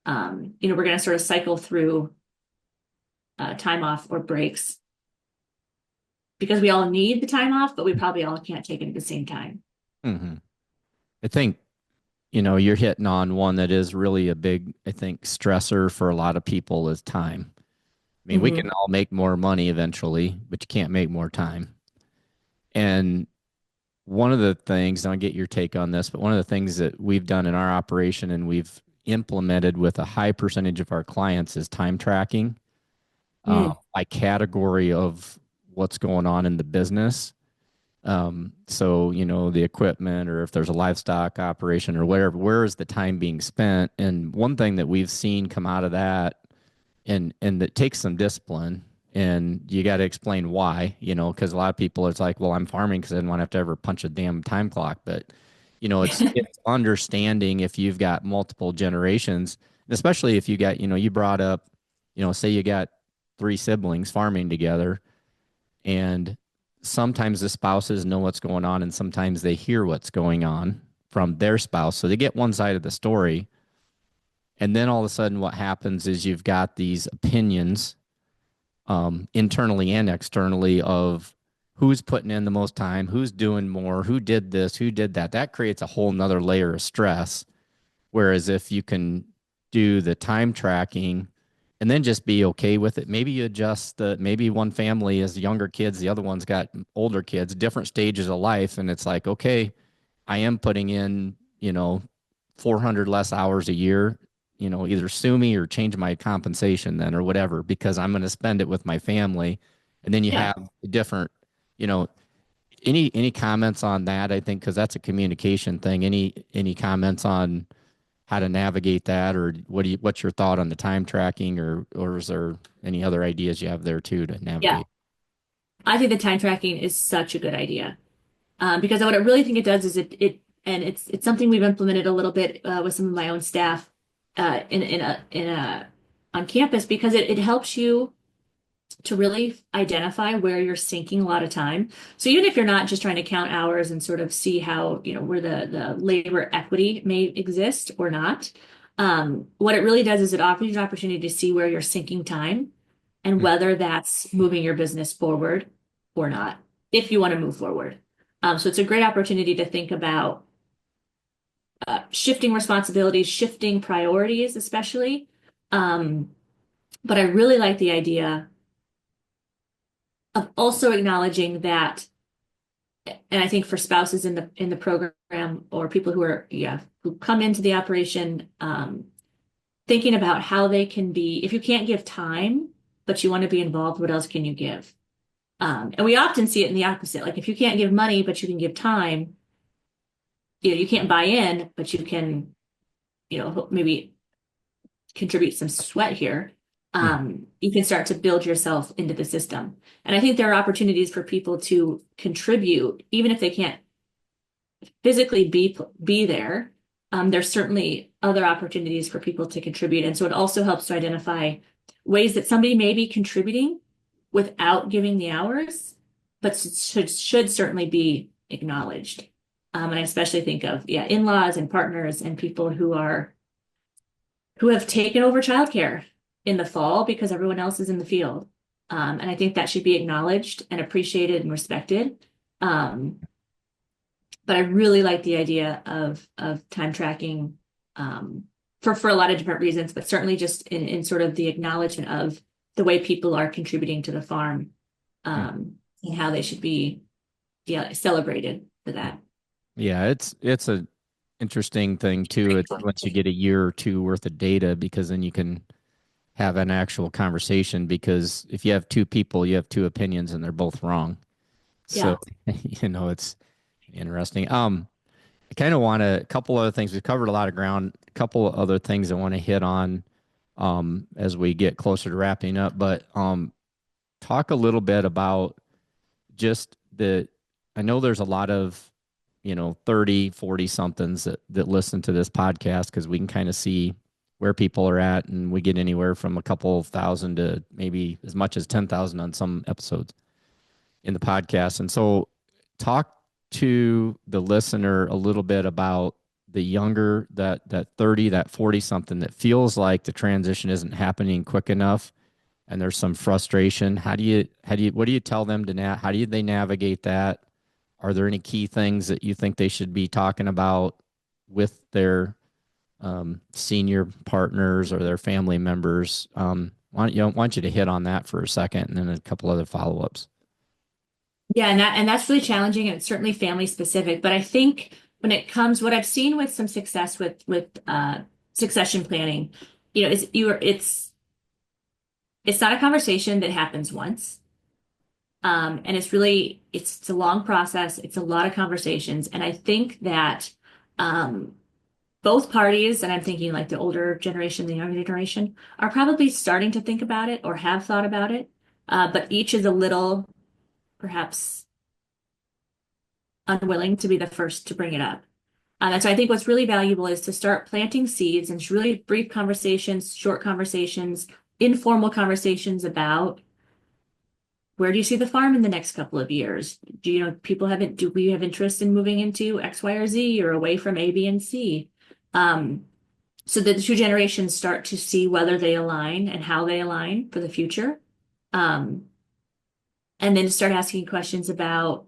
we're going to sort of cycle through time off or breaks because we all need the time off, but we probably all can't take it at the same time. Mm-hmm. I think, you're hitting on one that is really a big, I think, stressor for a lot of people is time. I mean, we Mm-hmm. can all make more money eventually, but you can't make more time. And one of the things, and I'll get your take on this, but one of the things that we've done in our operation and we've implemented with a high percentage of our clients is time tracking Mm. by category of what's going on in the business. So, the equipment or if there's a livestock operation or whatever, where is the time being spent? And one thing that we've seen come out of that and that takes some discipline and you got to explain why, because a lot of people it's like, well, I'm farming because I didn't want to have to ever punch a damn time clock. But, it's understanding if you've got multiple generations, especially if you got, you brought up, say you got 3 siblings farming together and sometimes the spouses know what's going on and sometimes they hear what's going on from their spouse. So they get one side of the story. And then all of a sudden, what happens is you've got these opinions internally and externally of who's putting in the most time, who's doing more, who did this, who did that. That creates a whole nother layer of stress. Whereas if you can do the time tracking and then just be okay with it, maybe you adjust maybe one family is younger kids, the other one's got older kids, different stages of life. And it's like, okay, I am putting in, 400 less hours a year, either sue me or change my compensation then or whatever, because I'm going to spend it with my family. And then you Yeah. have different, you know, any comments on that? I think because that's a communication thing. Any comments on how to navigate that, or what's your thought on the time tracking, or is there any other ideas you have there too to Yeah. navigate? I think the time tracking is such a good idea. Because what I really think it does is and it's something we've implemented a little bit with some of my own staff in a on campus because it helps you to really identify where you're sinking a lot of time. So even if you're not just trying to count hours and sort of see how, where the labor equity may exist or not, what it really does is it offers you an opportunity to see where you're sinking time and whether that's moving your business forward or not, if you want to move forward. So it's a great opportunity to think about shifting responsibilities, shifting priorities, especially. But I really like the idea of also acknowledging that, and I think for spouses in the program or people who are, yeah, who come into the operation, thinking about how they can be, if you can't give time, but you want to be involved, what else can you give? And we often see it in the opposite. Like if you can't give money, but you can give time, you can't buy in, but you can, maybe contribute some sweat here. Hmm. You can start to build yourself into the system. And I think there are opportunities for people to contribute, even if they can't physically be there. There's certainly other opportunities for people to contribute. And so it also helps to identify ways that somebody may be contributing without giving the hours, but should certainly be acknowledged. And I especially think of, in-laws and partners and people who have taken over childcare in the fall because everyone else is in the field. And I think that should be acknowledged and appreciated and respected. But I really like the idea of time tracking for a lot of different reasons, but certainly just in sort of the acknowledgement of the way people are contributing to the farm and how they should be celebrated for that. Yeah, it's a interesting thing too. It's once you get a year or two worth of data, because then you can have an actual conversation, because if you have two people, you have two opinions and they're both wrong. So, Yeah. it's interesting. I kind of want to, a couple other things. We've covered a lot of ground, a couple of other things I want to hit on as we get closer to wrapping up, but talk a little bit about just I know there's a lot of 30, 40 somethings that listen to this podcast, because we can kind of see where people are at, and we get anywhere from a couple of thousand to maybe as much as 10,000 on some episodes in the podcast. And so talk to the listener a little bit about the younger, that 30, that 40 something, that feels like the transition isn't happening quick enough and there's some frustration. What do you tell them how do they navigate that? Are there any key things that you think they should be talking about with their senior partners or their family members? Want you to hit on that for a second, and then a couple other follow-ups. Yeah, and that's really challenging, and it's certainly family specific. But I think when it comes, what I've seen with some success with succession planning, it's not a conversation that happens once. And it's a long process. It's a lot of conversations. And I think that both parties, and I'm thinking like the older generation, the younger generation, are probably starting to think about it or have thought about it. But each is a little perhaps unwilling to be the first to bring it up. And so I think what's really valuable is to start planting seeds and really brief conversations, short conversations, informal conversations about where do you see the farm in the next couple of years? Do we have interest in moving into X, Y, or Z, or away from A, B, and C? So that the two generations start to see whether they align and how they align for the future. Um, and then to start asking questions about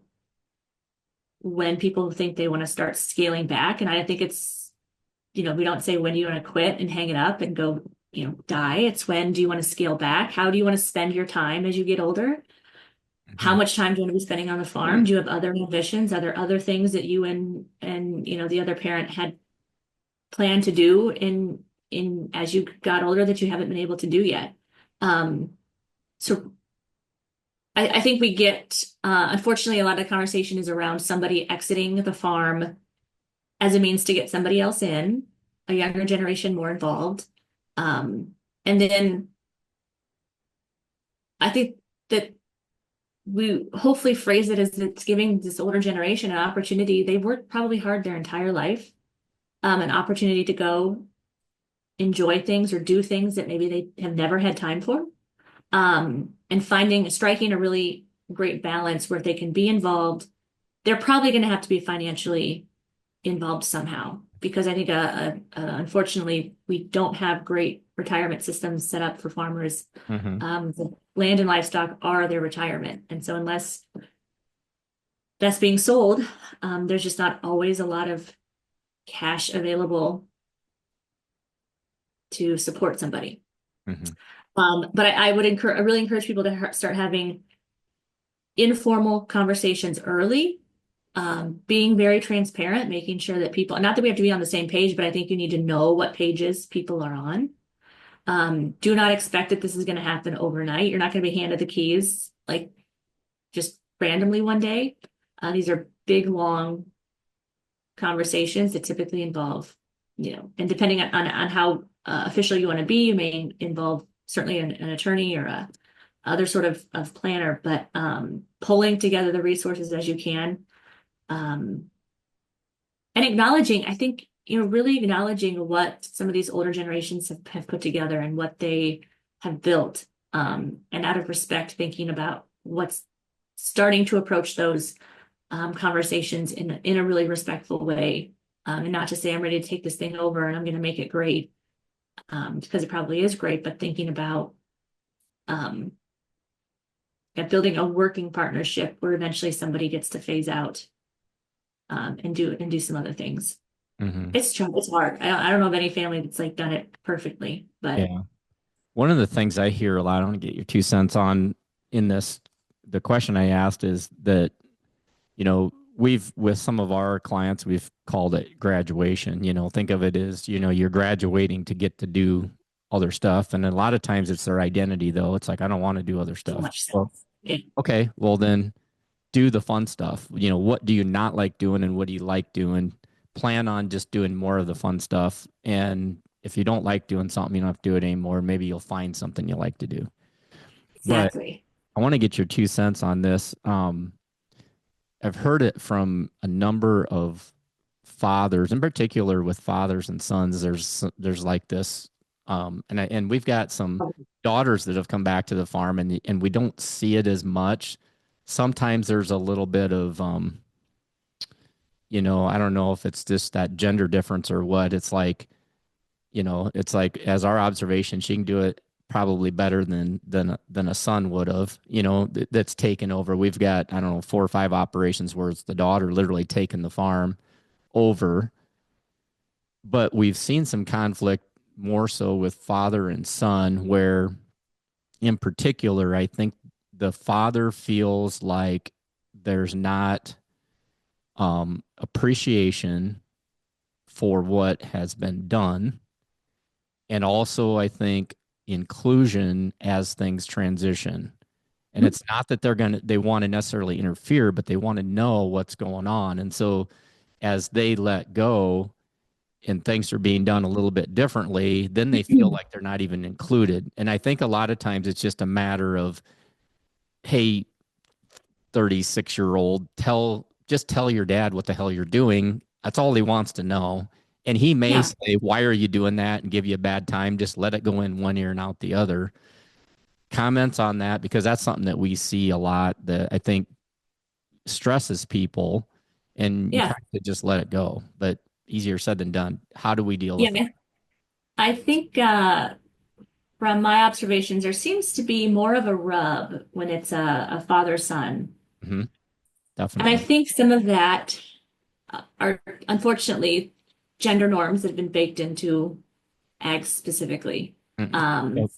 when people think they want to start scaling back. And I think we don't say when do you want to quit and hang it up and go, die. It's when do you want to scale back? How do you want to spend your time as you get older? How Mhm. much time do you want to be spending on the farm? Do you have other ambitions? Are there other things that you and the other parent had planned to do in as you got older that you haven't been able to do yet? So I think we get unfortunately a lot of the conversation is around somebody exiting the farm as a means to get somebody else in, a younger generation more involved. And then I think that we hopefully phrase it as it's giving this older generation an opportunity. They've worked probably hard their entire life, an opportunity to go enjoy things or do things that maybe they have never had time for. And striking a really great balance where they can be involved. They're probably going to have to be financially involved somehow, because I think unfortunately we don't have great retirement systems set up for farmers. Mhm. The land and livestock are their retirement, and so unless that's being sold, there's just not always a lot of cash available to support somebody. Mhm. But I really encourage people to start having informal conversations early, being very transparent, making sure that people, not that we have to be on the same page, but I think you need to know what pages people are on. Do not expect that this is going to happen overnight. You're not going to be handed the keys like just randomly one day. These are big, long conversations that typically involve, and depending on how official you want to be, you may involve certainly an attorney or a other sort of planner, but pulling together the resources as you can, um, and acknowledging, I think, really acknowledging what some of these older generations have put together and what they have built, and out of respect, thinking about what's starting to approach those conversations in a really respectful way, and not to say I'm ready to take this thing over and I'm going to make it great, because it probably is great, but thinking about um, building a working partnership where eventually somebody gets to phase out, and do some other things. Hmm. It's tough. It's hard. I don't know of any family that's like done it perfectly, but Yeah. One of the things I hear a lot, I want to get your 2 cents on in this. The question I asked is that, with some of our clients, we've called it graduation. Think of it as, you're graduating to get to do other stuff. And a lot of times it's their identity, though. It's like, I don't want to do other so stuff. much Well, stuff. Yeah. okay, well, then do the fun stuff. What do you not like doing and what do you like doing? Plan on just doing more of the fun stuff. And if you don't like doing something, you don't have to do it anymore. Maybe you'll find something you like to do. But Exactly. I want to get your 2 cents on this. I've heard it from a number of fathers, in particular with fathers and sons. There's like this, and we've got some daughters that have come back to the farm, and we don't see it as much. Sometimes there's a little bit of, I don't know if it's just that gender difference or what. It's like as our observation, she can do it probably better than a son would have, that's taken over. We've got, I don't know, 4 or 5 operations where it's the daughter literally taking the farm over. But we've seen some conflict more so with father and son, where in particular, I think the father feels like there's not appreciation for what has been done. And also, I think inclusion as things transition. And it's not that they want to necessarily interfere, but they want to know what's going on. And so as they let go and things are being done a little bit differently, then they feel like they're not even included. And I think a lot of times it's just a matter of, hey, 36-year-old, just tell your dad what the hell you're doing. That's all he wants to know. And he may Yeah. say, why are you doing that? And give you a bad time. Just let it go in one ear and out the other. Comments on that, because that's something that we see a lot that I think stresses people, and you Yeah. kind of just let it go. But easier said than done. How do we deal with it? Yeah. I think from my observations, there seems to be more of a rub when it's a father-son. Hmm. And I Definitely. think some of that are unfortunately gender norms that have been baked into ag specifically. Mm-mm. Um, Yep.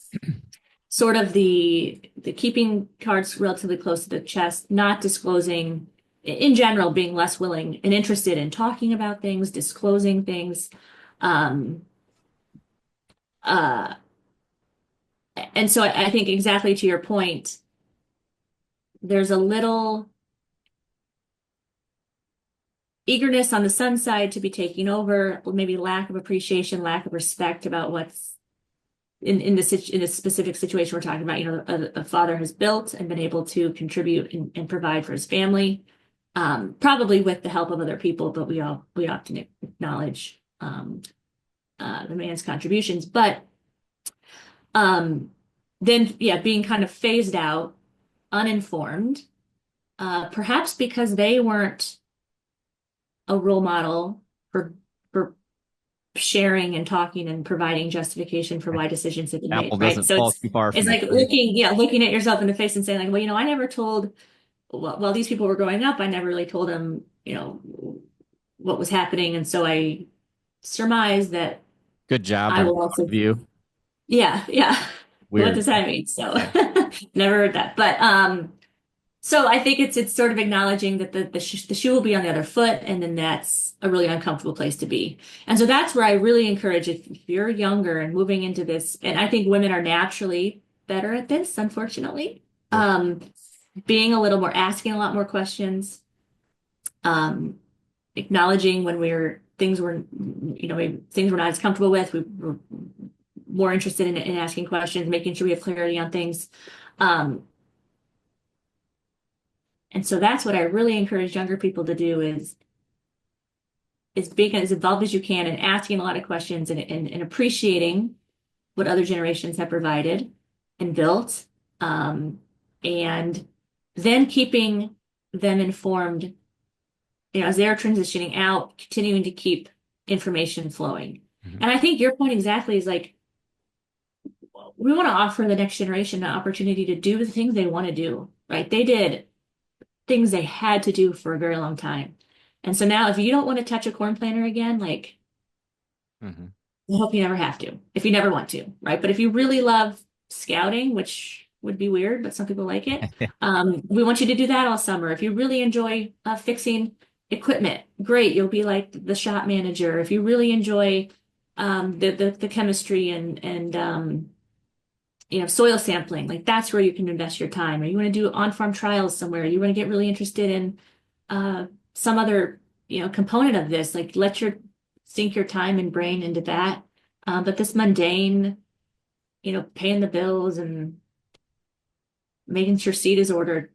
Sort of the keeping cards relatively close to the chest, not disclosing, in general, being less willing and interested in talking about things, disclosing things. Um, uh, and so I think exactly to your point, there's a little eagerness on the son's side to be taking over, maybe lack of appreciation, lack of respect about what's in this specific situation we're talking about. A father has built and been able to contribute and provide for his family, probably with the help of other people, but we often acknowledge the man's contributions. But um, then, yeah, being kind of phased out, uninformed, perhaps because they weren't a role model for sharing and talking and providing justification for why decisions have been made, Apple right? doesn't So fall too far it's from the like tree. looking at yourself in the face and saying like, well, I never told, while these people were growing up, I never really told them, what was happening, and so I surmise that Good job I on will also, both of you. yeah, yeah. What Weird. does that mean? So Yeah. never heard that, but So I think it's sort of acknowledging that the shoe will be on the other foot, and then that's a really uncomfortable place to be. And so that's where I really encourage if you're younger and moving into this, and I think women are naturally better at this, unfortunately. Yep. Um, Being a little more, asking a lot more questions, um, acknowledging when maybe things we're not as comfortable with, we're more interested in asking questions, making sure we have clarity on things. Um, and so that's what I really encourage younger people to do is being as involved as you can and asking a lot of questions and appreciating what other generations have provided and built. Um, and then keeping them informed, as they're transitioning out, continuing to keep information flowing. Mhm. And I think your point exactly is like, we want to offer the next generation an opportunity to do the things they want to do, right? They did things they had to do for a very long time. And so now if you don't want to touch a corn planter again, like Mhm. I hope you never have to, if you never want to, right? But if you really love scouting, which would be weird, but some people like it, we want you to do that all summer. If you really enjoy fixing equipment, great, you'll be like the shop manager. If you really enjoy the chemistry and soil sampling, like that's where you can invest your time. Or you want to do on-farm trials somewhere, you want to get really interested in uh, some other, component of this, like let your sink your time and brain into that. But this mundane, paying the bills and making sure seed is ordered,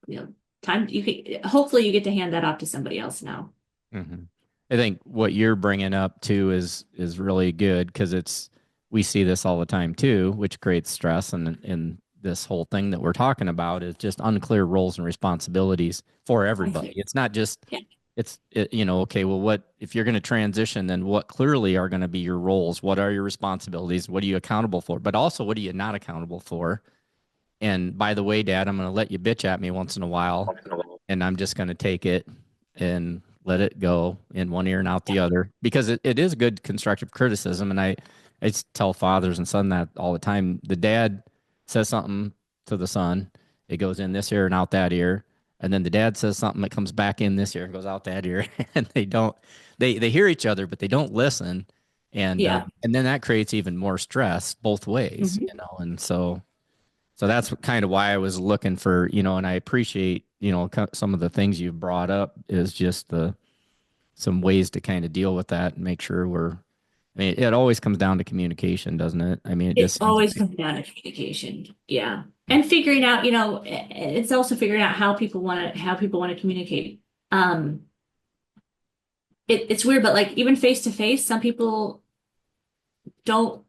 you know, time you can hopefully you get to hand that off to somebody else now. Mhm. I think what you're bringing up too is really good because we see this all the time too, which creates stress and this whole thing that we're talking about is just unclear roles and responsibilities for I everybody. think. It's not just Yeah. okay, well, what if you're going to transition, then what clearly are going to be your roles? What are your responsibilities? What are you accountable for? But also, what are you not accountable for? And by the way, Dad, I'm going to let you bitch at me once in a while, and I'm just going to take it and let it go in one ear and out Yeah. the other because it is good constructive criticism. And I tell fathers and son that all the time. The dad says something to the son, it goes in this ear and out that ear. And then the dad says something that comes back in this ear and goes out that ear. And they hear each other, but they don't listen. Yeah. And then that creates even more stress both ways, Mhm. and so that's kind of why I was looking for, and I appreciate, some of the things you've brought up is just some ways to kind of deal with that and make sure I mean, it always comes down to communication, doesn't it? I mean, it It just seems always like, comes down to communication. Yeah. And figuring out, it's also figuring out how people want to communicate. Um, it's weird, but like even face to face, some people don't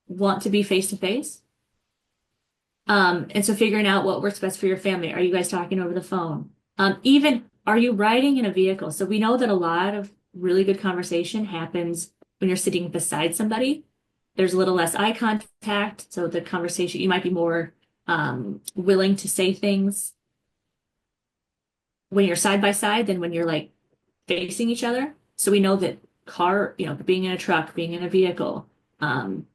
want to be face to face. And so figuring out what works best for your family. Are you guys talking over the phone? Even are you riding in a vehicle? So we know that a lot of really good conversation happens when you're sitting beside somebody. There's a little less eye contact, so the conversation you might be more willing to say things when you're side by side than when you're like facing each other. So we know that being in a truck, being in a vehicle, um,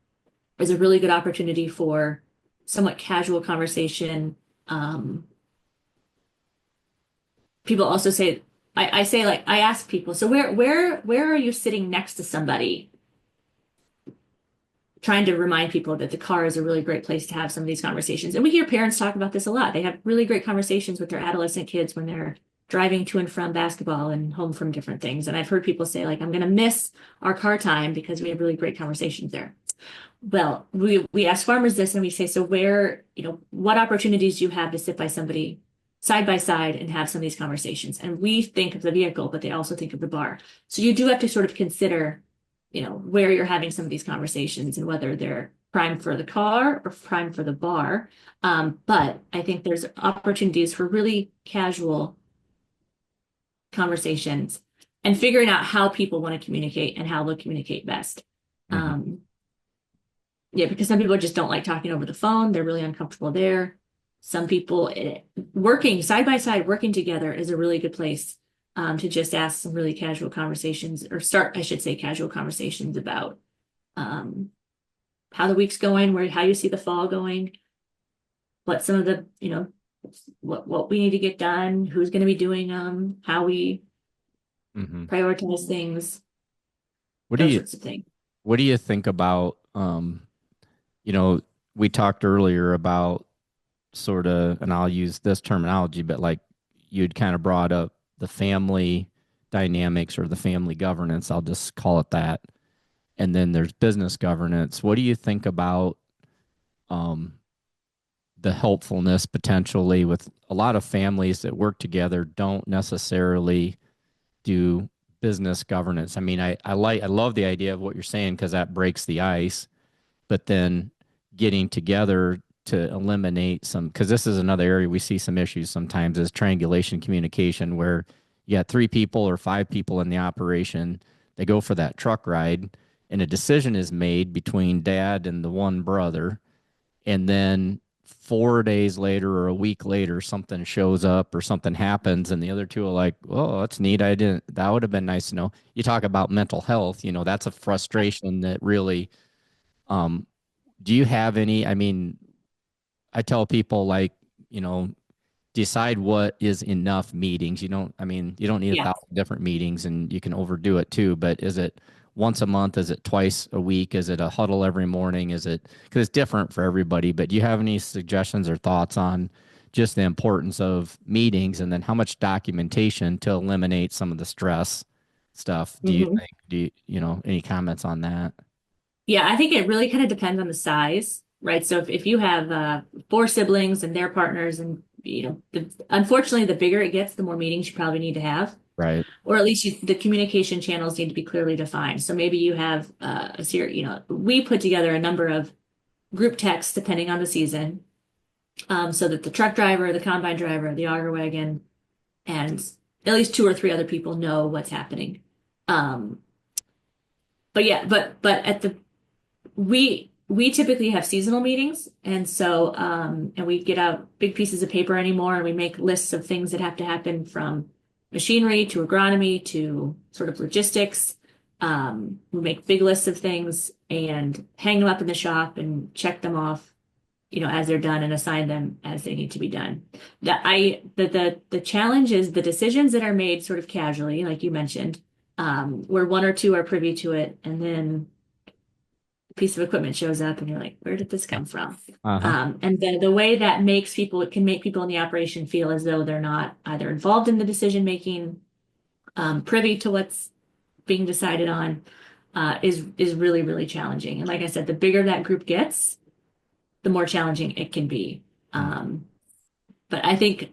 is a really good opportunity for somewhat casual conversation. Um, People also say, I say like I ask people, so where are you sitting next to somebody? Trying to remind people that the car is a really great place to have some of these conversations. And we hear parents talk about this a lot. They have really great conversations with their adolescent kids when they're driving to and from basketball and home from different things. And I've heard people say, like, I'm going to miss our car time because we have really great conversations there. Well, we ask farmers this and we say, so what opportunities do you have to sit by somebody side by side and have some of these conversations? And we think of the vehicle, but they also think of the bar. So you do have to sort of consider, where you're having some of these conversations and whether they're prime for the car or prime for the bar. But I think there's opportunities for really casual conversations and figuring out how people want to communicate and how they'll communicate best. mhm. Um, Yeah, because some people just don't like talking over the phone. They're really uncomfortable there. Some people working side by side, working together is a really good place to just ask some really casual conversations or start, I should say, casual conversations about um, how the week's going, how you see the fall going, what some of the, what we need to get done, who's going to be doing them, how we Hmm. prioritize things, What do those you sorts of things. what do you think about you know, we talked earlier about sort of, and I'll use this terminology, but like you'd kind of brought up the family dynamics or the family governance, I'll just call it that. And then there's business governance. What do you think about um, the helpfulness potentially with a lot of families that work together don't necessarily do business governance? I mean, I love the idea of what you're saying because that breaks the ice, but then getting together to eliminate some, because this is another area we see some issues sometimes, is triangulation communication, where you got three people or five people in the operation, they go for that truck ride and a decision is made between dad and the one brother, and then 4 days later or a week later something shows up or something happens and the other two are like, oh, that's neat, I didn't, that would have been nice to know. You talk about mental health, that's a frustration that really, um, do you have any? I mean, I tell people like, you know, decide what is enough meetings. I mean, you don't need a Yeah. thousand different meetings and you can overdo it too, but is it once a month? Is it twice a week? Is it a huddle every morning? Is it, because it's different for everybody, but do you have any suggestions or thoughts on just the importance of meetings and then how much documentation to eliminate some of the stress stuff? Do you Mhm. think, any comments on that? Yeah, I think it really kind of depends on the size, right? So if you have four siblings and their partners, and unfortunately, the bigger it gets, the more meetings you probably need to have, Right. or at least the communication channels need to be clearly defined. So maybe you have a series. We put together a number of group texts depending on the season, so that the truck driver, the combine driver, the auger wagon, and at least two or three other people know what's happening. Um, but yeah, but at the we typically have seasonal meetings, and so and we get out big pieces of paper anymore, and we make lists of things that have to happen from machinery to agronomy to sort of logistics. We make big lists of things and hang them up in the shop and check them off, as they're done and assign them as they need to be done. The challenge is the decisions that are made sort of casually, like you mentioned, where one or two are privy to it, and then piece of equipment shows up and you're like, where did this come from? Uh-huh. And the way that makes people, it can make people in the operation feel as though they're not either involved in the decision making, privy to what's being decided on, is really, really challenging. And like I said, the bigger that group gets, the more challenging it can be. Um, but I think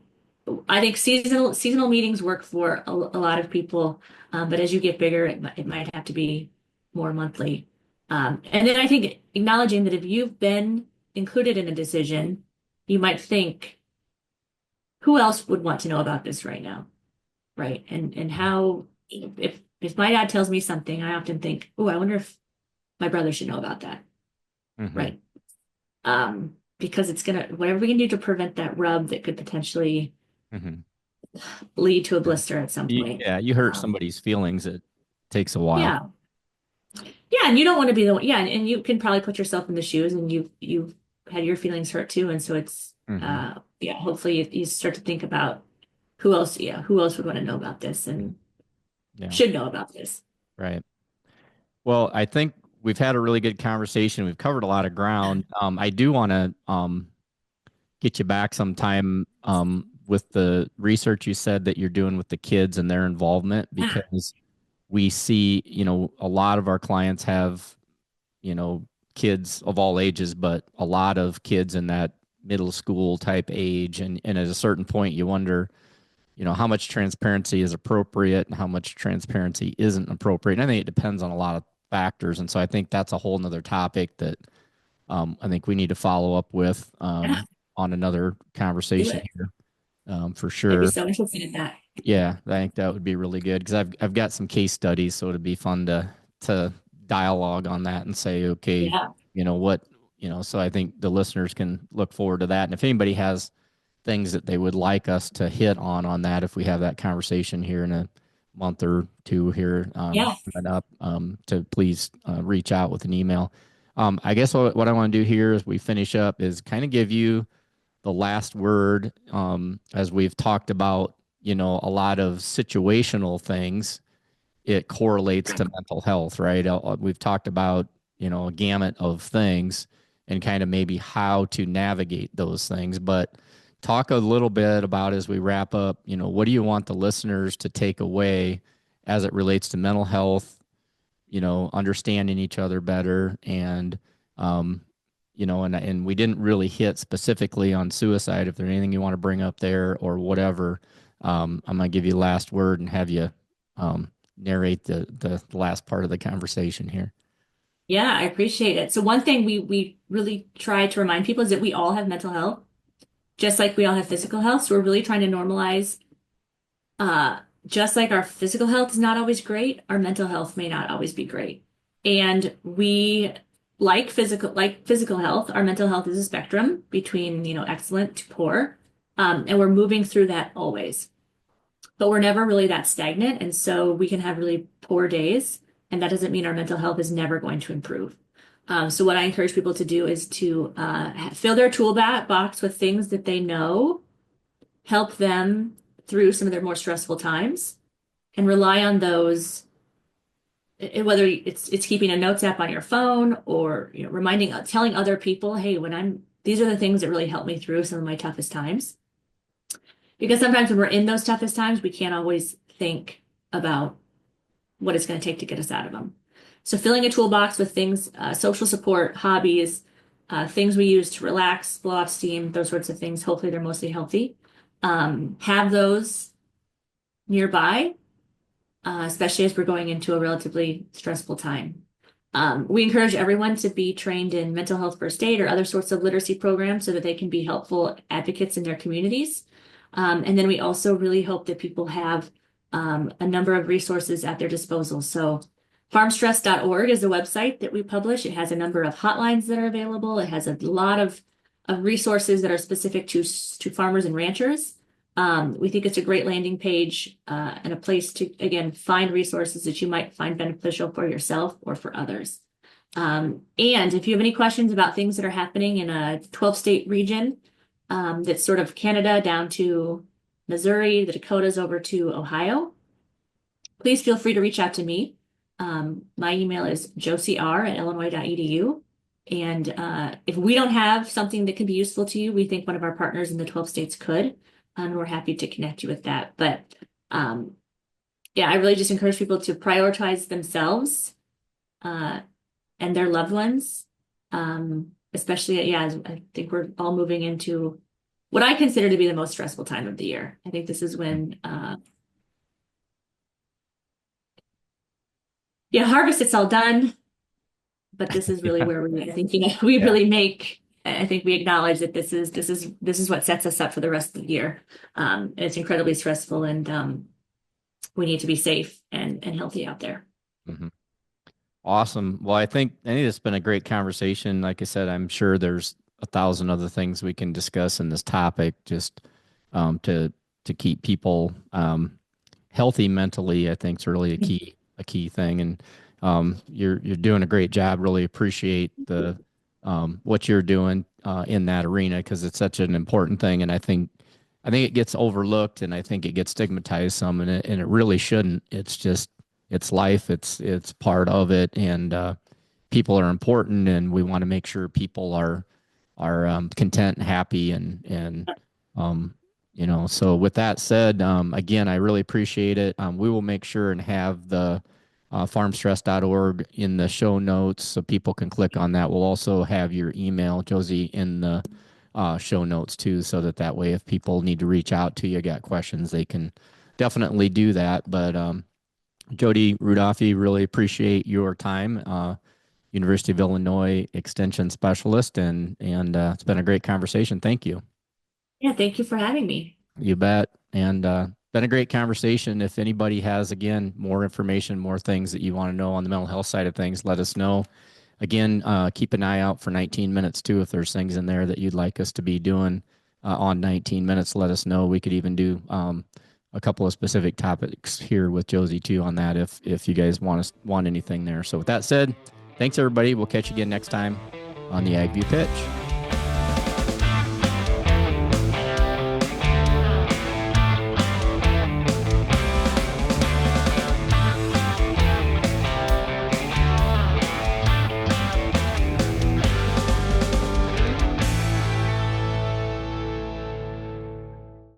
seasonal meetings work for a lot of people. But as you get bigger, it might have to be more monthly. And then I think acknowledging that if you've been included in a decision, you might think, who else would want to know about this right now? Right. And how, if my dad tells me something, I often think, oh, I wonder if my brother should know about that. Mm-hmm. Right. Because it's gonna, whatever we can do to prevent that rub that could potentially Mm-hmm. lead to a blister at some point. Yeah, you hurt somebody's feelings. It takes a while. Yeah. Yeah, and you don't want to be the one. Yeah, and you can probably put yourself in the shoes, and you've had your feelings hurt too, and so it's Hmm. yeah. Hopefully, you start to think about who else. Yeah, who else would want to know about this and Yeah, should know about this. right. Well, I think we've had a really good conversation. We've covered a lot of ground. I do want to get you back sometime with the research you said that you're doing with the kids and their involvement, Ah, because we see, a lot of our clients have, you know, kids of all ages, but a lot of kids in that middle school type age. And at a certain point, you wonder, how much transparency is appropriate and how much transparency isn't appropriate. And I think it depends on a lot of factors. And so I think that's a whole nother topic that I think we need to follow up with yeah, on another do conversation it. here for I'd be sure. so interested in that. Yeah, I think that would be really good because I've got some case studies, so it'd be fun to dialogue on that and say, okay, Yeah, what, so I think the listeners can look forward to that. And if anybody has things that they would like us to hit on that, if we have that conversation here in a month or two here yeah, coming up, to please reach out with an email. I guess what I want to do here as we finish up is kind of give you the last word, as we've talked about, a lot of situational things, it correlates to mental health, right? We've talked about, a gamut of things and kind of maybe how to navigate those things. But talk a little bit about, as we wrap up, what do you want the listeners to take away as it relates to mental health, understanding each other better, and and we didn't really hit specifically on suicide. If there's anything you want to bring up there or whatever, I'm gonna give you the last word and have you narrate the last part of the conversation here. Yeah, I appreciate it. So one thing we really try to remind people is that we all have mental health, just like we all have physical health. So we're really trying to normalize, uh, just like our physical health is not always great, our mental health may not always be great. And we like physical health, our mental health is a spectrum between, excellent to poor. And we're moving through that always. But we're never really that stagnant. And so we can have really poor days. And that doesn't mean our mental health is never going to improve. So what I encourage people to do is to fill their toolbox with things that they know help them through some of their more stressful times, and rely on those, whether it's keeping a notes app on your phone, or telling other people, hey, these are the things that really help me through some of my toughest times. Because sometimes when we're in those toughest times, we can't always think about what it's going to take to get us out of them. So filling a toolbox with things, social support, hobbies, things we use to relax, blow off steam, those sorts of things. Hopefully they're mostly healthy. Have those nearby, especially as we're going into a relatively stressful time. We encourage everyone to be trained in mental health first aid or other sorts of literacy programs so that they can be helpful advocates in their communities. And then we also really hope that people have a number of resources at their disposal. So farmstress.org is a website that we publish. It has a number of hotlines that are available. It has a lot of resources that are specific to farmers and ranchers. We think it's a great landing page and a place to, again, find resources that you might find beneficial for yourself or for others. And if you have any questions about things that are happening in a 12-state region, that's sort of Canada down to Missouri, the Dakotas over to Ohio, please feel free to reach out to me. My email is josier@illinois.edu. And if we don't have something that can be useful to you, we think one of our partners in the 12 states could. And we're happy to connect you with that. But yeah, I really just encourage people to prioritize themselves and their loved ones. Especially, yeah, I think we're all moving into what I consider to be the most stressful time of the year. I think this is when, harvest, it's all done. But this is really where we're thinking we really make. I think we acknowledge that this is what sets us up for the rest of the year. And it's incredibly stressful, and we need to be safe and healthy out there. Mm-hmm. Awesome. Well, I think it's been a great conversation. Like I said, I'm sure there's 1,000 other things we can discuss in this topic, just to keep people healthy mentally. I think is really a key thing. And you're doing a great job. Really appreciate the what you're doing in that arena, because it's such an important thing. And I think it gets overlooked, and I think it gets stigmatized some, and it really shouldn't. It's just, it's life. It's part of it, and people are important, and we want to make sure people are content and happy, and So with that said, again, I really appreciate it. We will make sure and have the farmstress.org in the show notes so people can click on that. We'll also have your email, Josie, in the show notes too, so that way if people need to reach out to you, got questions, they can definitely do that. But Jody Rudolphi, really appreciate your time. University of Illinois Extension Specialist, and it's been a great conversation. Thank you. Yeah, thank you for having me. You bet. And been a great conversation. If anybody has, again, more information, more things that you want to know on the mental health side of things, let us know. Again, keep an eye out for 19 minutes too. If there's things in there that you'd like us to be doing on 19 minutes, let us know. We could even do a couple of specific topics here with Josie too on that if you guys want anything there. So with that said, thanks everybody. We'll catch you again next time on the AgView Pitch.